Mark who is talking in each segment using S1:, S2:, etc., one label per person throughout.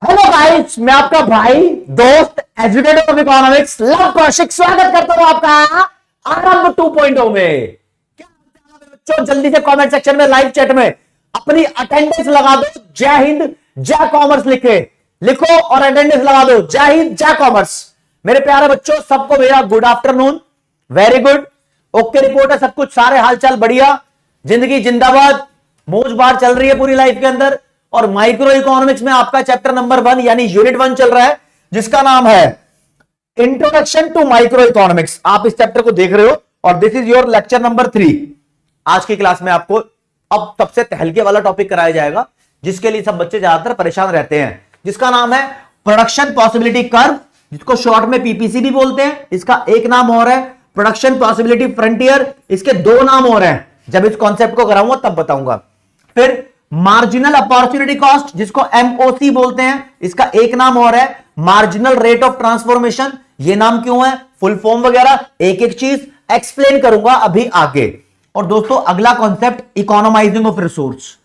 S1: Hello guys, मैं आपका भाई दोस्त educator of economics love Kaushik स्वागत करता हूं आपका आरंभ 2.0 में। क्या बच्चों, जल्दी से कमेंट सेक्शन में लाइव चैट में अपनी अटेंडेंस लगा दो। जय हिंद जय कॉमर्स लिखो और अटेंडेंस लगा दो। जय हिंद जय कॉमर्स। मेरे प्यारे बच्चों, सबको मेरा good afternoon, very good, okay report है सब कुछ, सारे हालचाल बढ़िया, जिंदगी जिंदाबाद, मौज बार चल रही है पूरी लाइफ के अंदर। और माइक्रो इकोनॉमिक्स में आपका चैप्टर नंबर 1 यानी यूनिट 1 चल रहा है, जिसका नाम है इंट्रोडक्शन टू माइक्रो इकोनॉमिक्स। आप इस चैप्टर को देख रहे हो और this is your lecture number 3। आज की क्लास में आपको अब सबसे तहलके वाला टॉपिक कराया जाएगा, जिसके लिए सब बच्चे ज्यादातर परेशान रहते हैं, जिसका नाम है प्रोडक्शन पॉसिबिलिटी कर्व, जिसको शॉर्ट में पीपीसी भी बोलते हैं। इसका एक नाम और है प्रोडक्शन पॉसिबिलिटी फ्रंटियर, इसके 2 नाम और हैं। जब इस कॉन्सेप्ट को कराऊंगा तब बताऊंगा। फिर मार्जिनल अपॉर्चुनिटी कॉस्ट, जिसको एमओसी बोलते हैं, इसका एक नाम और है मार्जिनल रेट ऑफ ट्रांसफॉर्मेशन। ये नाम क्यों है, फुल फॉर्म वगैरह एक एक चीज एक्सप्लेन करूंगा अभी आगे। और दोस्तों, अगला कॉन्सेप्ट इकोनोमाइजिंग ऑफ रिसोर्स।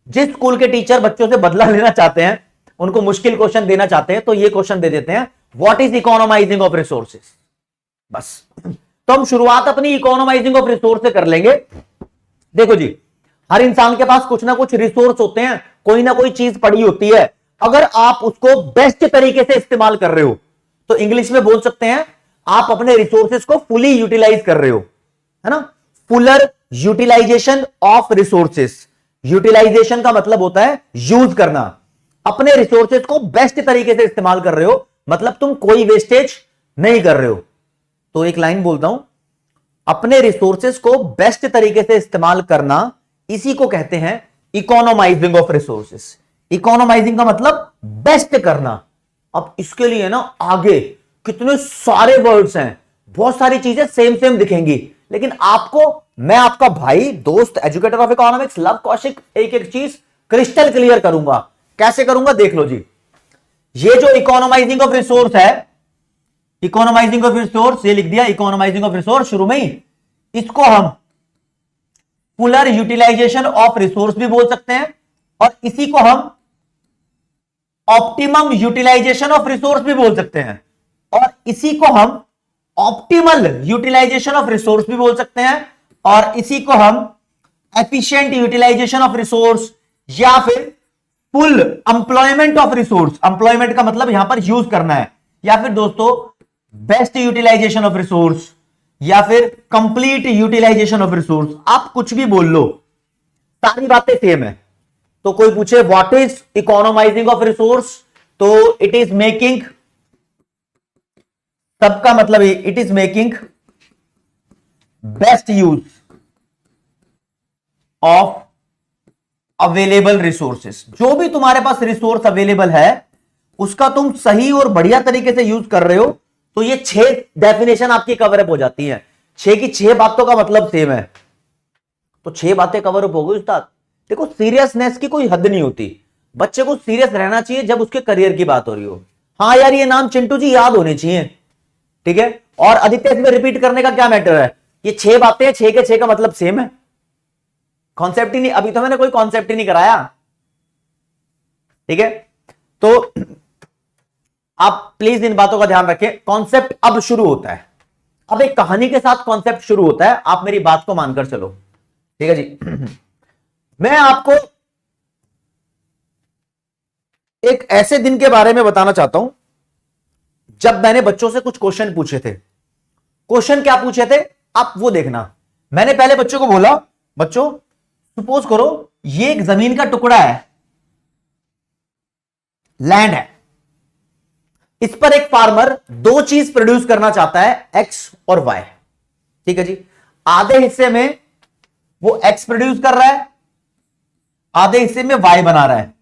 S1: जिस स्कूल के टीचर बच्चों से बदला लेना चाहते हैं, उनको मुश्किल क्वेश्चन देना चाहते हैं, तो ये क्वेश्चन दे देते हैं, व्हाट इज इकोनोमाइजिंग ऑफ रिसोर्सेज। बस तो हम शुरुआत अपनी इकोनोमाइजिंग ऑफ रिसोर्स से कर लेंगे। देखो जी, हर इंसान के पास कुछ ना कुछ रिसोर्स होते हैं, कोई ना कोई चीज पड़ी होती है। अगर आप उसको बेस्ट तरीके से इस्तेमाल कर रहे हो तो इंग्लिश में बोल सकते हैं आप अपने रिसोर्सेज को फुली यूटिलाइज कर रहे हो, है ना। Fuller utilization of resources. Utilization का मतलब होता है यूज करना। अपने रिसोर्सेज को बेस्ट तरीके से इस्तेमाल कर रहे हो, मतलब तुम कोई वेस्टेज नहीं कर रहे हो। तो एक लाइन बोलता हूं, अपने रिसोर्सेज को बेस्ट तरीके से इस्तेमाल करना, इसी को कहते हैं इकोनोमाइजिंग ऑफ रिसोर्सेज। इकोनोमाइजिंग का मतलब बेस्ट करना। अब इसके लिए ना आगे कितने सारे वर्ड्स हैं, बहुत सारी चीजें सेम सेम दिखेंगी, लेकिन आपको मैं आपका भाई दोस्त educator of economics love Kaushik एक एक चीज क्रिस्टल क्लियर करूंगा। कैसे करूंगा देख लो जी। ये जो इकोनोमाइजिंग ऑफ रिसोर्स है, इकोनोमाइजिंग ऑफ रिसोर्स, ये लिख दिया इकोनोमाइजिंग ऑफ रिसोर्स शुरू में ही। इसको हम फुलर यूटिलाइजेशन ऑफ रिसोर्स भी बोल सकते हैं, और इसी को हम ऑप्टिमम यूटिलाइजेशन ऑफ रिसोर्स भी बोल सकते हैं, और इसी को हम ऑप्टिमल यूटिलाइजेशन ऑफ रिसोर्स भी बोल सकते हैं, और इसी को हम एफिशिएंट यूटिलाइजेशन ऑफ रिसोर्स या फिर full employment of resource. Employment का मतलब यहां पर यूज करना है, या फिर दोस्तों बेस्ट यूटिलाइजेशन ऑफ रिसोर्स, या फिर कंप्लीट यूटिलाइजेशन ऑफ रिसोर्स। आप कुछ भी बोल लो, सारी बातें सेम है। तो कोई पूछे व्हाट इज इकोनोमाइजिंग ऑफ रिसोर्स, तो इट इज मेकिंग, सबका मतलब it is making best use of available resources. जो भी तुम्हारे पास रिसोर्स अवेलेबल है, उसका तुम सही और बढ़िया तरीके से यूज कर रहे हो, तो ये 6 डेफिनेशन आपकी कवर अप हो जाती हैं। 6 की 6 बातों का मतलब सेम है, तो 6 बातें कवर अप हो गई उस्ताद। देखो, सीरियसनेस की कोई हद नहीं होती। बच्चे को सीरियस रहना चाहिए जब उसके करियर की बात हो रही हो। हाँ यार, ये नाम चिंटू जी याद होने चाहिए, ठीक है। और आदित्य, इसमें रिपीट करने का क्या मैटर है, ये 6 बातें, 6 के 6 का मतलब सेम है। कॉन्सेप्ट ही नहीं, अभी तो मैंने कोई कॉन्सेप्ट ही नहीं कराया, ठीक है। तो आप प्लीज इन बातों का ध्यान रखें। कॉन्सेप्ट अब शुरू होता है, अब एक कहानी के साथ कॉन्सेप्ट शुरू होता है। आप मेरी बात को मानकर चलो, ठीक है जी। मैं आपको एक ऐसे दिन के बारे में बताना चाहता हूं जब मैंने बच्चों से कुछ क्वेश्चन पूछे थे। क्वेश्चन क्या पूछे थे आप वो देखना। मैंने पहले बच्चों को बोला, बच्चों सपोज करो ये एक जमीन का टुकड़ा है, लैंड है, इस पर एक फार्मर 2 चीज प्रोड्यूस करना चाहता है, एक्स और वाई, ठीक है जी। आधे हिस्से में वो एक्स प्रोड्यूस कर रहा है, आधे हिस्से में वाई बना रहा है,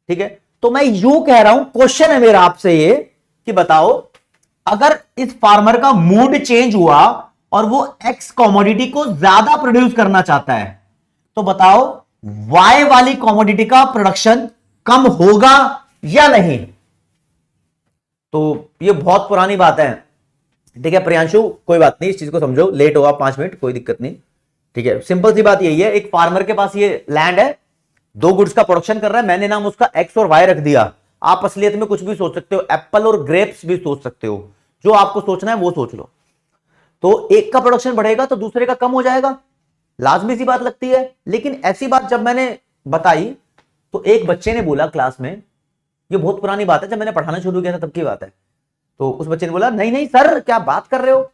S1: ठीक है। तो मैं यूं कह रहा हूं, क्वेश्चन है मेरा आपसे ये कि बताओ, अगर इस फार्मर का मूड चेंज हुआ और वो एक्स कॉमोडिटी को ज्यादा प्रोड्यूस करना चाहता है, तो बताओ वाई वाली कॉमोडिटी का प्रोडक्शन कम होगा या नहीं। तो ये बहुत पुरानी बात है, ठीक है प्रियांशु, कोई बात नहीं, इस चीज को समझो, लेट होगा 5 मिनट, कोई दिक्कत नहीं, ठीक है। सिंपल सी बात यही है, एक फार्मर के पास ये लैंड है, 2 गुड्स का प्रोडक्शन कर रहा है, मैंने नाम उसका एक्स और वाई रख दिया। आप असलियत में कुछ भी सोच सकते हो, एप्पल और ग्रेप्स भी सोच सकते हो, जो आपको सोचना है वो सोच लो। तो एक का प्रोडक्शन बढ़ेगा तो दूसरे का कम हो जाएगा, लाजमी सी बात लगती है। लेकिन ऐसी बात जब मैंने बताई तो एक बच्चे ने बोला क्लास में, ये बहुत पुरानी बात है, जब मैंने पढ़ाना शुरू किया था तब की बात है, तो उस बच्चे ने बोला नहीं नहीं सर क्या बात कर रहे हो,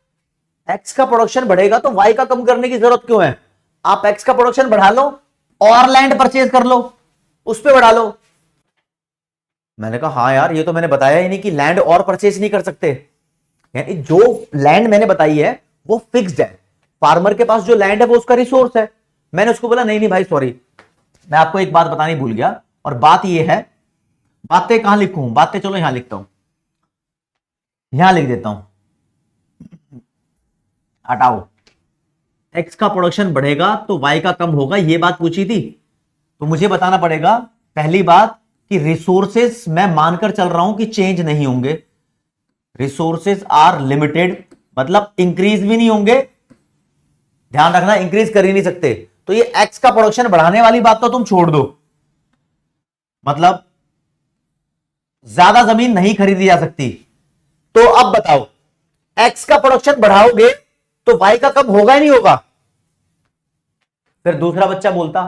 S1: एक्स का प्रोडक्शन बढ़ेगा तो वाई का कम करने की जरूरत क्यों है, आप एक्स का प्रोडक्शन बढ़ा लो और लैंड परचेज कर लो, उस पर बढ़ा लो। मैंने कहा हाँ यार ये तो मैंने बताया ही नहीं कि लैंड और परचेज नहीं कर सकते, यानी जो लैंड मैंने बताई है वो फिक्स्ड है, फार्मर के पास जो लैंड है वो उसका रिसोर्स है। मैंने उसको बोला नहीं नहीं भाई सॉरी, मैं आपको एक बात बतानी भूल गया, और बात ये है, बातें कहां लिखूं, बातें चलो यहां लिखता हूं, यहां लिख देता हूं, हटाओ, एक्स का प्रोडक्शन बढ़ेगा तो वाई का कम होगा, ये बात पूछी थी, तो मुझे बताना पड़ेगा पहली बात कि रिसोर्सेस मैं मानकर चल रहा हूं कि चेंज नहीं होंगे, रिसोर्सेस आर लिमिटेड, मतलब इंक्रीज भी नहीं होंगे, ध्यान रखना इंक्रीज कर ही नहीं सकते, तो ये एक्स का प्रोडक्शन बढ़ाने वाली बात तो तुम छोड़ दो, मतलब ज्यादा जमीन नहीं खरीदी जा सकती। तो अब बताओ एक्स का प्रोडक्शन बढ़ाओगे तो वाई का कम होगा ही नहीं होगा। फिर दूसरा बच्चा बोलता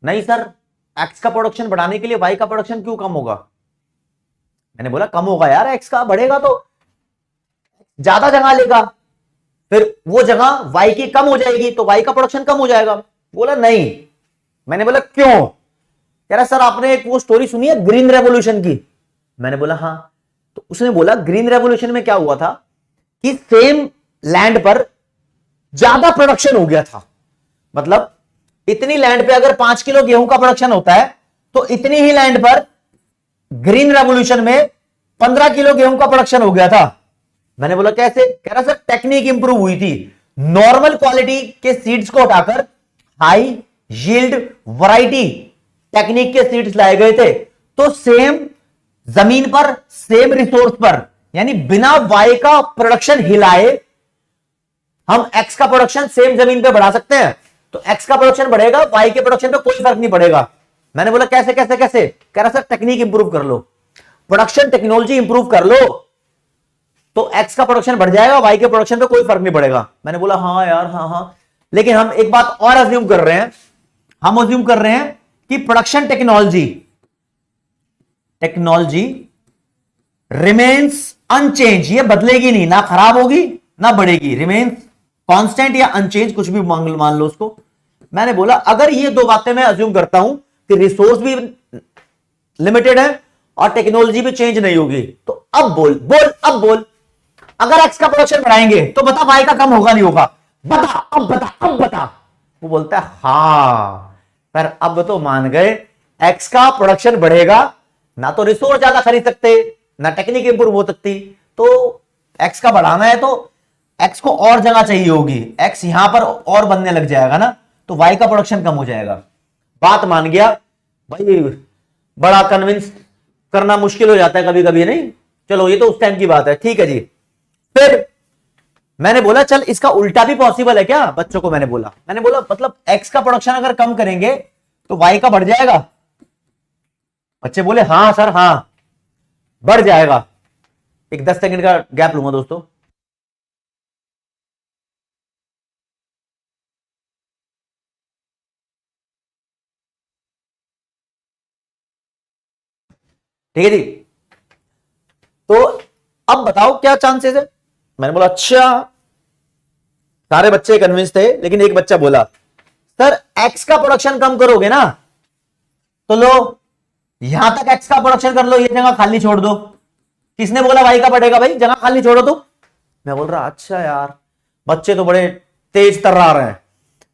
S1: नहीं सर एक्स का प्रोडक्शन बढ़ाने के लिए वाई का प्रोडक्शन क्यों कम होगा। मैंने बोला कम होगा यार, एक्स का बढ़ेगा तो ज्यादा जगह लेगा, फिर वो जगह वाई की कम हो जाएगी तो वाई का प्रोडक्शन कम हो जाएगा। बोला नहीं। मैंने बोला क्यों, कह रहा सर आपने एक वो स्टोरी सुनी है ग्रीन रेवोल्यूशन की। मैंने बोला हाँ। तो उसने बोला ग्रीन रेवोल्यूशन में क्या हुआ था कि सेम लैंड पर ज्यादा प्रोडक्शन हो गया था, मतलब इतनी लैंड पे अगर 5 किलो गेहूं का प्रोडक्शन होता है तो इतनी ही लैंड पर ग्रीन रेवोल्यूशन में 15 किलो गेहूं का प्रोडक्शन हो गया था। मैंने बोला कैसे, कह रहा सर टेक्निक इंप्रूव हुई थी, नॉर्मल क्वालिटी के सीड्स को हटाकर हाई यील्ड वैरायटी टेक्निक के सीड्स लाए गए थे, तो सेम जमीन पर सेम रिसोर्स पर, यानी बिना वाई का प्रोडक्शन हिलाए हम एक्स का प्रोडक्शन सेम जमीन पे बढ़ा सकते हैं। तो एक्स का प्रोडक्शन बढ़ेगा, वाई के प्रोडक्शन पे कोई फर्क नहीं पड़ेगा। मैंने बोला कैसे कैसे कैसे, कह रहा सर टेक्निक इंप्रूव कर लो, प्रोडक्शन टेक्नोलॉजी इंप्रूव कर लो, तो एक्स का प्रोडक्शन बढ़ जाएगा, वाई के प्रोडक्शन पे कोई फर्क नहीं पड़ेगा। मैंने बोला हाँ यार हाँ हाँ, लेकिन हम एक बात और अज्यूम कर रहे हैं, हम अज्यूम कर रहे हैं कि प्रोडक्शन टेक्नोलॉजी रिमेन्स अनचेंज, ये बदलेगी नहीं, ना खराब होगी ना बढ़ेगी, रिमेन्स कांस्टेंट या अनचेंज, कुछ भी मान लो उसको। मैंने बोला अगर ये दो बातें मैं अज्यूम करता हूं कि रिसोर्स भी लिमिटेड है और टेक्नोलॉजी भी चेंज नहीं होगी, तो अब बोल अगर एक्स का प्रोडक्शन बढ़ाएंगे तो बता वाई का कम होगा नहीं होगा, अब बता। वो बोलता है हाँ, पर अब तो मान गए एक्स का प्रोडक्शन बढ़ेगा, ना तो रिसोर्स ज्यादा खरीद सकते ना टेक्निक इंप्रूव हो सकती, तो एक्स का बढ़ाना है तो एक्स को और जगह चाहिए होगी, एक्स यहां पर और बनने लग जाएगा ना, तो वाई का प्रोडक्शन कम हो जाएगा। बात मान गया भाई, बड़ा कन्विंस करना मुश्किल हो जाता है कभी कभी, नहीं चलो ये तो उस टाइम की बात है, ठीक है जी। फिर मैंने बोला चल इसका उल्टा भी पॉसिबल है क्या, बच्चों को मैंने बोला मतलब एक्स का प्रोडक्शन अगर कम करेंगे तो वाई का बढ़ जाएगा। बच्चे बोले हाँ सर हाँ बढ़ जाएगा। एक 10 सेकंड का गैप लूंगा दोस्तों। ठीक है जी, तो अब बताओ क्या चांसेस है। मैंने बोला अच्छा, सारे बच्चे कन्विंस थे, लेकिन एक बच्चा बोला सर एक्स का प्रोडक्शन कम करोगे ना तो लो यहां तक एक्स का प्रोडक्शन कर लो, ये जगह खाली छोड़ दो। किसने बोला वाई का बढ़ेगा, भाई जगह खाली छोड़ो तुम। मैं बोल रहा अच्छा यार, बच्चे तो बड़े तेज तर्रार हैं,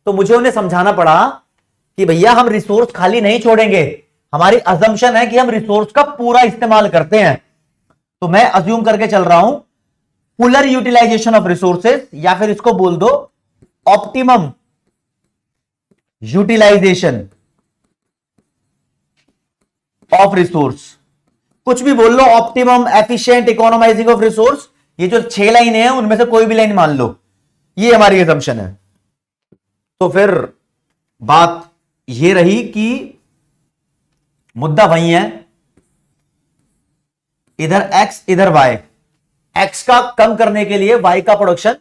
S1: तो मुझे उन्हें समझाना पड़ा कि भैया हम रिसोर्स खाली नहीं छोड़ेंगे, हमारी अजम्पशन है कि हम रिसोर्स का पूरा इस्तेमाल करते हैं। तो मैं अज्यूम करके चल रहा हूं फुलर यूटिलाइजेशन ऑफ रिसोर्सेज, या फिर इसको बोल दो ऑप्टिमम यूटिलाइजेशन ऑफ रिसोर्स, कुछ भी बोल लो, ऑप्टिमम एफिशिएंट इकोनोमाइजिंग ऑफ रिसोर्स, ये जो 6 लाइनें हैं उनमें से कोई भी लाइन मान लो, ये हमारी असम्पशन है। तो फिर बात ये रही कि मुद्दा वही है इधर x इधर y, x का कम करने के लिए y का प्रोडक्शन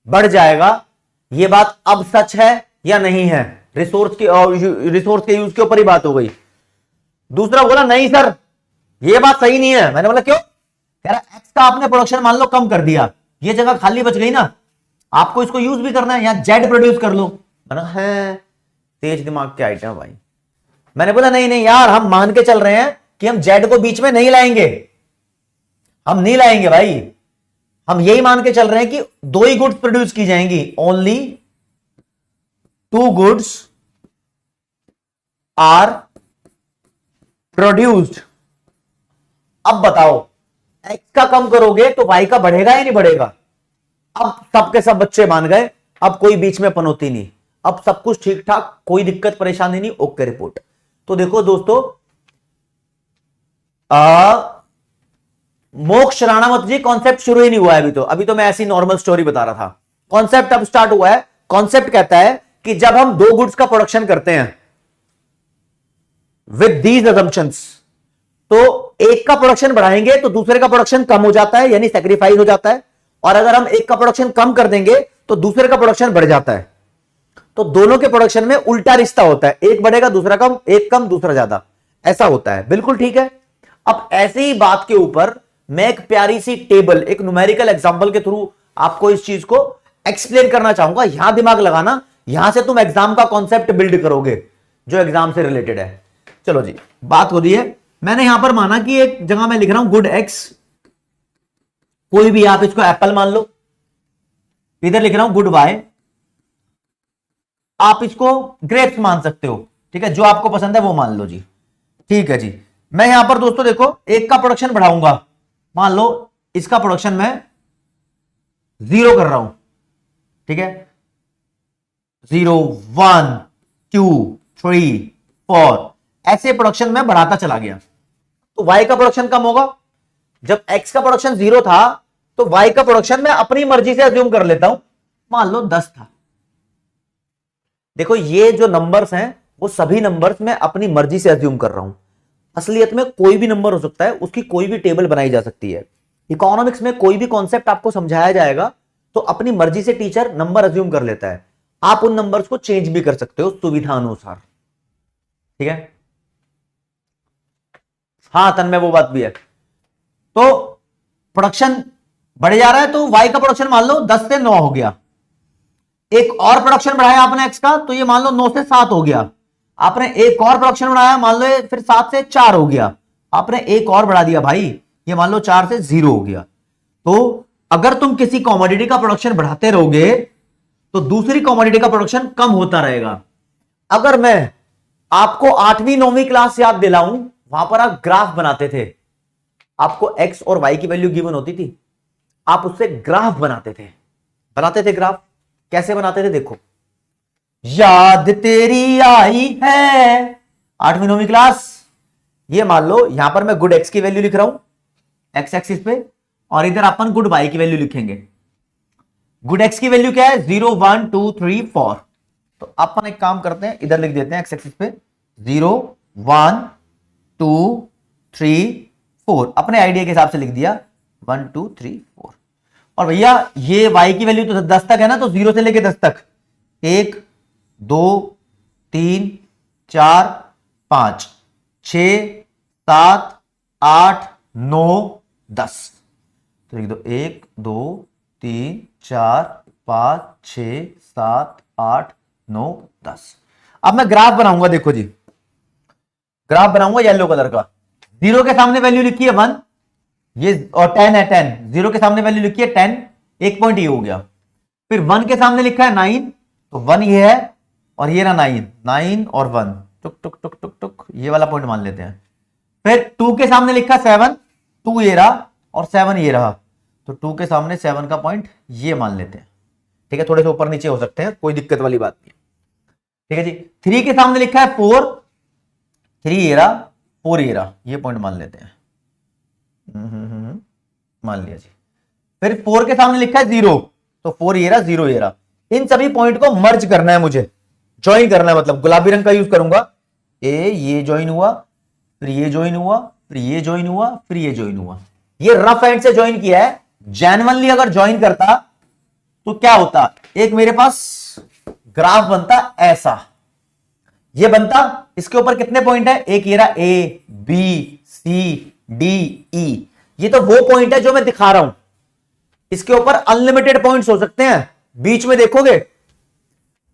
S1: बढ़ जाएगा। यह बात अब सच है या नहीं है? रिसोर्स के यूज के ऊपर ही बात हो गई। दूसरा बोला नहीं सर यह बात सही नहीं है। मैंने बोला क्यों? कह रहा x का आपने प्रोडक्शन मान लो कम कर दिया, ये जगह खाली बच गई ना, आपको इसको यूज भी करना है, यहां जेड प्रोड्यूस कर लो। मैंने है तेज दिमाग के आइटम भाई। मैंने बोला नहीं नहीं यार, हम मान के चल रहे हैं कि हम जेड को बीच में नहीं लाएंगे, हम नहीं लाएंगे भाई। हम यही मान के चल रहे हैं कि दो ही गुड्स प्रोड्यूस की जाएंगी, ओनली 2 गुड्स आर प्रोड्यूस्ड। अब बताओ x का कम करोगे तो y का बढ़ेगा या नहीं बढ़ेगा? अब सबके सब बच्चे मान गए, अब कोई बीच में पनौती नहीं, अब सब कुछ ठीक ठाक, कोई दिक्कत परेशानी नहीं, ओके रिपोर्ट। तो देखो दोस्तों, मोक्ष राणावत जी कॉन्सेप्ट शुरू ही नहीं हुआ है अभी तो मैं ऐसी नॉर्मल स्टोरी बता रहा था। कॉन्सेप्ट अब स्टार्ट हुआ है। कॉन्सेप्ट कहता है कि जब हम 2 गुड्स का प्रोडक्शन करते हैं विद दीज असम्पशंस, तो एक का प्रोडक्शन बढ़ाएंगे तो दूसरे का प्रोडक्शन कम हो जाता है, यानी सैक्रिफाइस हो जाता है। और अगर हम एक का प्रोडक्शन कम कर देंगे तो दूसरे का प्रोडक्शन बढ़ जाता है। तो दोनों के प्रोडक्शन में उल्टा रिश्ता होता है, एक बढ़ेगा दूसरा कम, एक कम दूसरा ज्यादा, ऐसा होता है। बिल्कुल ठीक है। अब ऐसे ही बात के ऊपर मैं एक प्यारी सी टेबल, एक न्यूमेरिकल एग्जांपल के थ्रू आपको इस चीज को एक्सप्लेन करना चाहूंगा। यहां दिमाग लगाना, यहां से तुम एग्जाम का कॉन्सेप्ट बिल्ड करोगे जो एग्जाम से रिलेटेड है। चलो जी, बात हो रही है। मैंने यहां पर माना कि एक जगह मैं लिख रहा हूं गुड एक्स, कोई भी आप इसको एप्पल मान लो, इधर लिख रहा हूं गुड वाई, आप इसको ग्रेप्स मान सकते हो, ठीक है, जो आपको पसंद है वो मान लो जी। ठीक है जी। मैं यहां पर दोस्तों देखो एक का प्रोडक्शन बढ़ाऊंगा, मान लो इसका प्रोडक्शन मैं 0 कर रहा हूं, ठीक है, 0 1 2 3 4, ऐसे प्रोडक्शन में बढ़ाता चला गया तो y का प्रोडक्शन कम होगा। जब x का प्रोडक्शन 0 था तो y का प्रोडक्शन मैं अपनी मर्जी से अज्यूम कर लेता हूं, मान लो 10 था। देखो ये जो नंबर्स हैं वो सभी नंबर्स मैं अपनी मर्जी से अज्यूम कर रहा हूं। असलियत में कोई भी नंबर हो सकता है, उसकी कोई भी टेबल बनाई जा सकती है। इकोनॉमिक्स में कोई भी कॉन्सेप्ट आपको समझाया जाएगा तो अपनी मर्जी से टीचर नंबर अज्यूम कर लेता है, आप उन नंबर्स को चेंज भी कर सकते हो सुविधा अनुसार, ठीक है। हाँ तन्मय वो बात भी है। तो प्रोडक्शन बढ़ जा रहा है तो y का प्रोडक्शन मान लो 10 से 9 हो गया। एक और प्रोडक्शन बढ़ाया आपने x का, तो ये मान लो 9 से 7 हो गया। आपने एक और प्रोडक्शन बढ़ाया, मान लो फिर 7 से 4 हो गया। आपने एक और बढ़ा दिया भाई, ये मान लो 4 से 0 हो गया। तो अगर तुम किसी कॉमोडिटी का प्रोडक्शन बढ़ाते रहोगे तो दूसरी कॉमोडिटी का प्रोडक्शन कम होता रहेगा। अगर मैं आपको 8वीं 9वीं क्लास याद दिलाऊं, वहां पर आप ग्राफ बनाते थे, आपको x और y की वैल्यू गिवन होती थी, आप उससे ग्राफ बनाते थे ग्राफ। कैसे बनाते थे देखो, याद तेरी आई है 8वीं 9वीं क्लास, ये मान लो यहां पर मैं गुड x की वैल्यू लिख रहा हूं x एक्सिस पे, और इधर अपन गुड y की वैल्यू लिखेंगे। गुड x की वैल्यू क्या है 0 1 2 3 4, तो अपन एक काम करते हैं इधर लिख देते हैं x एक्सिस पे 0 1 2 3 4, अपने आइडिया के हिसाब से लिख दिया 1 2 3 4। और भैया ये y की वैल्यू तो 10 तक है ना, तो 0 से लेके 10 तक 1 2 3 4 5 6 7 8 9 10, तो लिख दो 1 2 3 4 5 6 7 8 9 10। अब मैं ग्राफ बनाऊंगा, देखो जी ग्राफ बनाऊंगा येलो कलर का। 0 के सामने वैल्यू लिखी है 1, ये और 10 है 10, 0 के सामने वैल्यू लिखी है 10, एक पॉइंट ये हो गया। फिर 1 के सामने लिखा है 9, तो 1 ये है और ये ना 9 9 और 1 टुक टुक टुक टुक टुक, ये वाला पॉइंट मान लेते हैं। फिर 2 के सामने लिखा 7, 2 ये रहा और 7 ये रहा, तो 2 के सामने 7 का पॉइंट ये मान लेते हैं, ठीक है। थोड़े से ऊपर नीचे हो सकते हैं, कोई दिक्कत वाली बात नहीं, ठीक है जी। 3 के सामने लिखा है 4, 3 ये रहा 4 ये रहा, ये पॉइंट मान लेते हैं, मान लिया जी। फिर 4 के सामने लिखा है 0, तो 4 ये रहा 0 ये रहा। इन सभी पॉइंट को मर्ज करना है मुझे, ज्वाइन करना है, मतलब गुलाबी रंग का यूज करूंगा। ये ज्वाइन हुआ, फिर ये ज्वाइन हुआ, फिर ये ज्वाइन हुआ, फिर ये ज्वाइन हुआ, ये रफ एंड से ज्वाइन किया है। जेन्युइनली अगर ज्वाइन करता तो क्या होता, एक मेरे पास ग्राफ बनता ऐसा, ये बनता, इसके ऊपर कितने पॉइंट है, एक ये रहा A B C D E, ये तो वो पॉइंट है जो मैं दिखा रहा हूं। इसके ऊपर अनलिमिटेड पॉइंट्स हो सकते हैं। बीच में देखोगे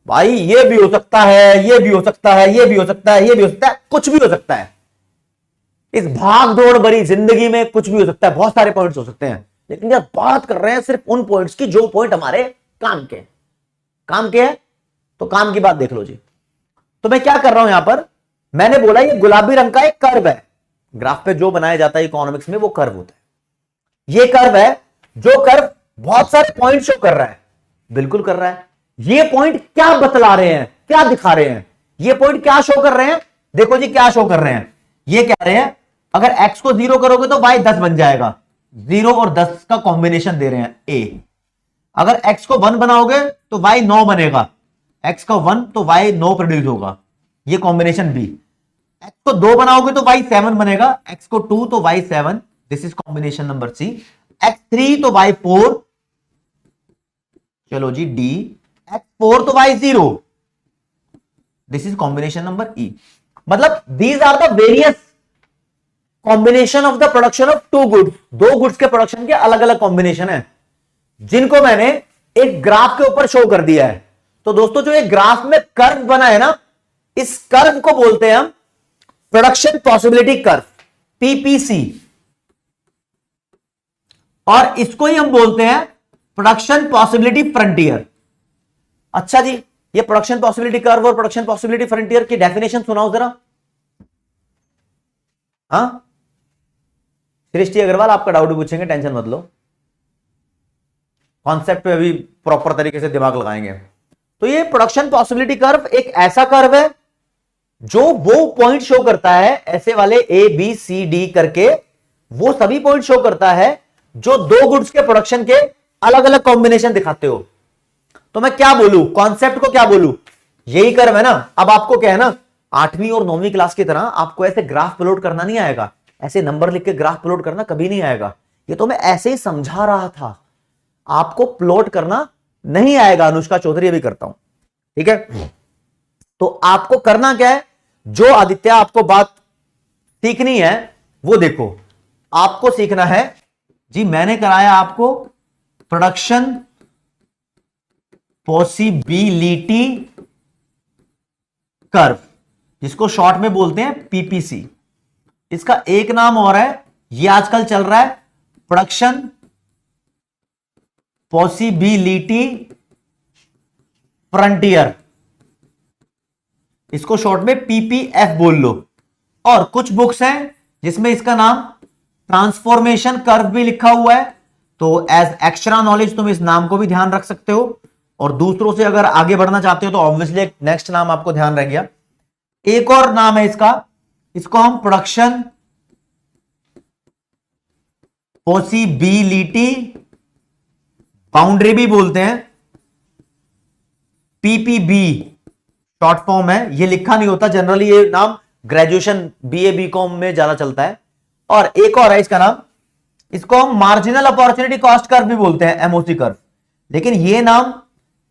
S1: भाई, ये भी हो सकता है, ये भी हो सकता है, ये भी हो सकता है, ये भी हो सकता है, कुछ भी हो सकता है। इस भाग दौड़ भरी जिंदगी में कुछ भी हो सकता है, बहुत सारे पॉइंट्स हो सकते हैं। लेकिन यार बात कर रहे हैं सिर्फ उन पॉइंट्स की जो पॉइंट हमारे काम के हैं। तो काम की बात देख लो जी। तो मैं क्या कर रहा हूं यहां पर, मैंने बोला ये गुलाबी रंग का एक कर्व है। ग्राफ पे जो बनाया जाता है इकोनॉमिक्स में वो कर्व होता है। ये कर्व है, जो कर्व बहुत सारे पॉइंट शो कर रहा है, बिल्कुल कर रहा है। ये पॉइंट क्या बतला रहे हैं, क्या दिखा रहे हैं, ये पॉइंट क्या शो कर रहे हैं, देखो जी क्या शो कर रहे हैं। ये कह रहे हैं अगर x को 0 करोगे तो y 10 बन जाएगा। 0 और 10 का कॉम्बिनेशन दे रहे हैं a। अगर x को 1 बनाओगे तो y 9 बनेगा, x का 1 तो y 9 प्रोड्यूस होगा, ये कॉम्बिनेशन b। x को 2 बनाओगे तो y 7 बनेगा, x को 2 तो y 7, this is combination number c। x 3 तो y 4, चलो जी d, x 4 तो y 0, this is combination number e। मतलब these are the various combination of the production of two goods. दो गुड्स के प्रोडक्शन के अलग अलग कॉम्बिनेशन है, जिनको मैंने एक ग्राफ के ऊपर शो कर दिया है। तो दोस्तों जो एक ग्राफ में कर्व बना है ना, इस कर्व को बोलते हैं हम प्रोडक्शन पॉसिबिलिटी कर्व, पीपीसी, और इसको ही हम बोलते हैं प्रोडक्शन पॉसिबिलिटी फ्रंटियर। अच्छा जी, ये प्रोडक्शन पॉसिबिलिटी कर्व और प्रोडक्शन पॉसिबिलिटी फ्रंटियर की डेफिनेशन सुनाओ जरा। हाँ सृष्टि अग्रवाल, आपका डाउट पूछेंगे, टेंशन मत लो, कॉन्सेप्ट पे अभी प्रॉपर तरीके से दिमाग लगाएंगे। तो ये प्रोडक्शन पॉसिबिलिटी कर्व एक ऐसा कर्व है जो वो पॉइंट शो करता है, ऐसे वाले ए बी सी डी करके वो सभी पॉइंट शो करता है जो दो गुड्स के प्रोडक्शन के अलग अलग कॉम्बिनेशन दिखाते हो। तो मैं क्या बोलूं, कॉन्सेप्ट को क्या बोलूं, यही कर्व है ना। अब आपको क्या है ना, 8वीं और 9वीं क्लास की तरह आपको ऐसे ग्राफ प्लॉट करना नहीं आएगा, ऐसे नंबर लिख के ग्राफ प्लॉट करना कभी नहीं आएगा। ये तो मैं ऐसे ही समझा रहा था, आपको प्लॉट करना नहीं आएगा। अनुष्का चौधरी अभी करता हूं, ठीक है। तो आपको करना क्या है, जो आदित्य आपको बात सीखनी है वो देखो, आपको सीखना है जी, मैंने कराया आपको प्रोडक्शन पॉसिबिलिटी कर्व, जिसको शॉर्ट में बोलते हैं पीपीसी। इसका एक नाम और है, ये आजकल चल रहा है प्रोडक्शन पॉसिबिलिटी फ्रंटियर, इसको शॉर्ट में पीपीएफ बोल लो। और कुछ बुक्स हैं जिसमें इसका नाम ट्रांसफॉर्मेशन कर्व भी लिखा हुआ है, तो एज एक्स्ट्रा नॉलेज तुम इस नाम को भी ध्यान रख सकते हो। और दूसरों से अगर आगे बढ़ना चाहते हो तो ऑब्वियसली एक नेक्स्ट नाम आपको ध्यान रह गया। एक और नाम है इसका, इसको हम प्रोडक्शन पॉसिबिलिटी बाउंड्री भी बोलते हैं, पीपीबी शॉर्ट फॉर्म है। ये लिखा नहीं होता जनरली, ये नाम ग्रेजुएशन बीए बीकॉम में ज्यादा चलता है। और एक और है इसका नाम, इसको हम मार्जिनल अपॉर्चुनिटी कॉस्ट कर्व भी बोलते हैं, एमओसी कर्व। लेकिन ये नाम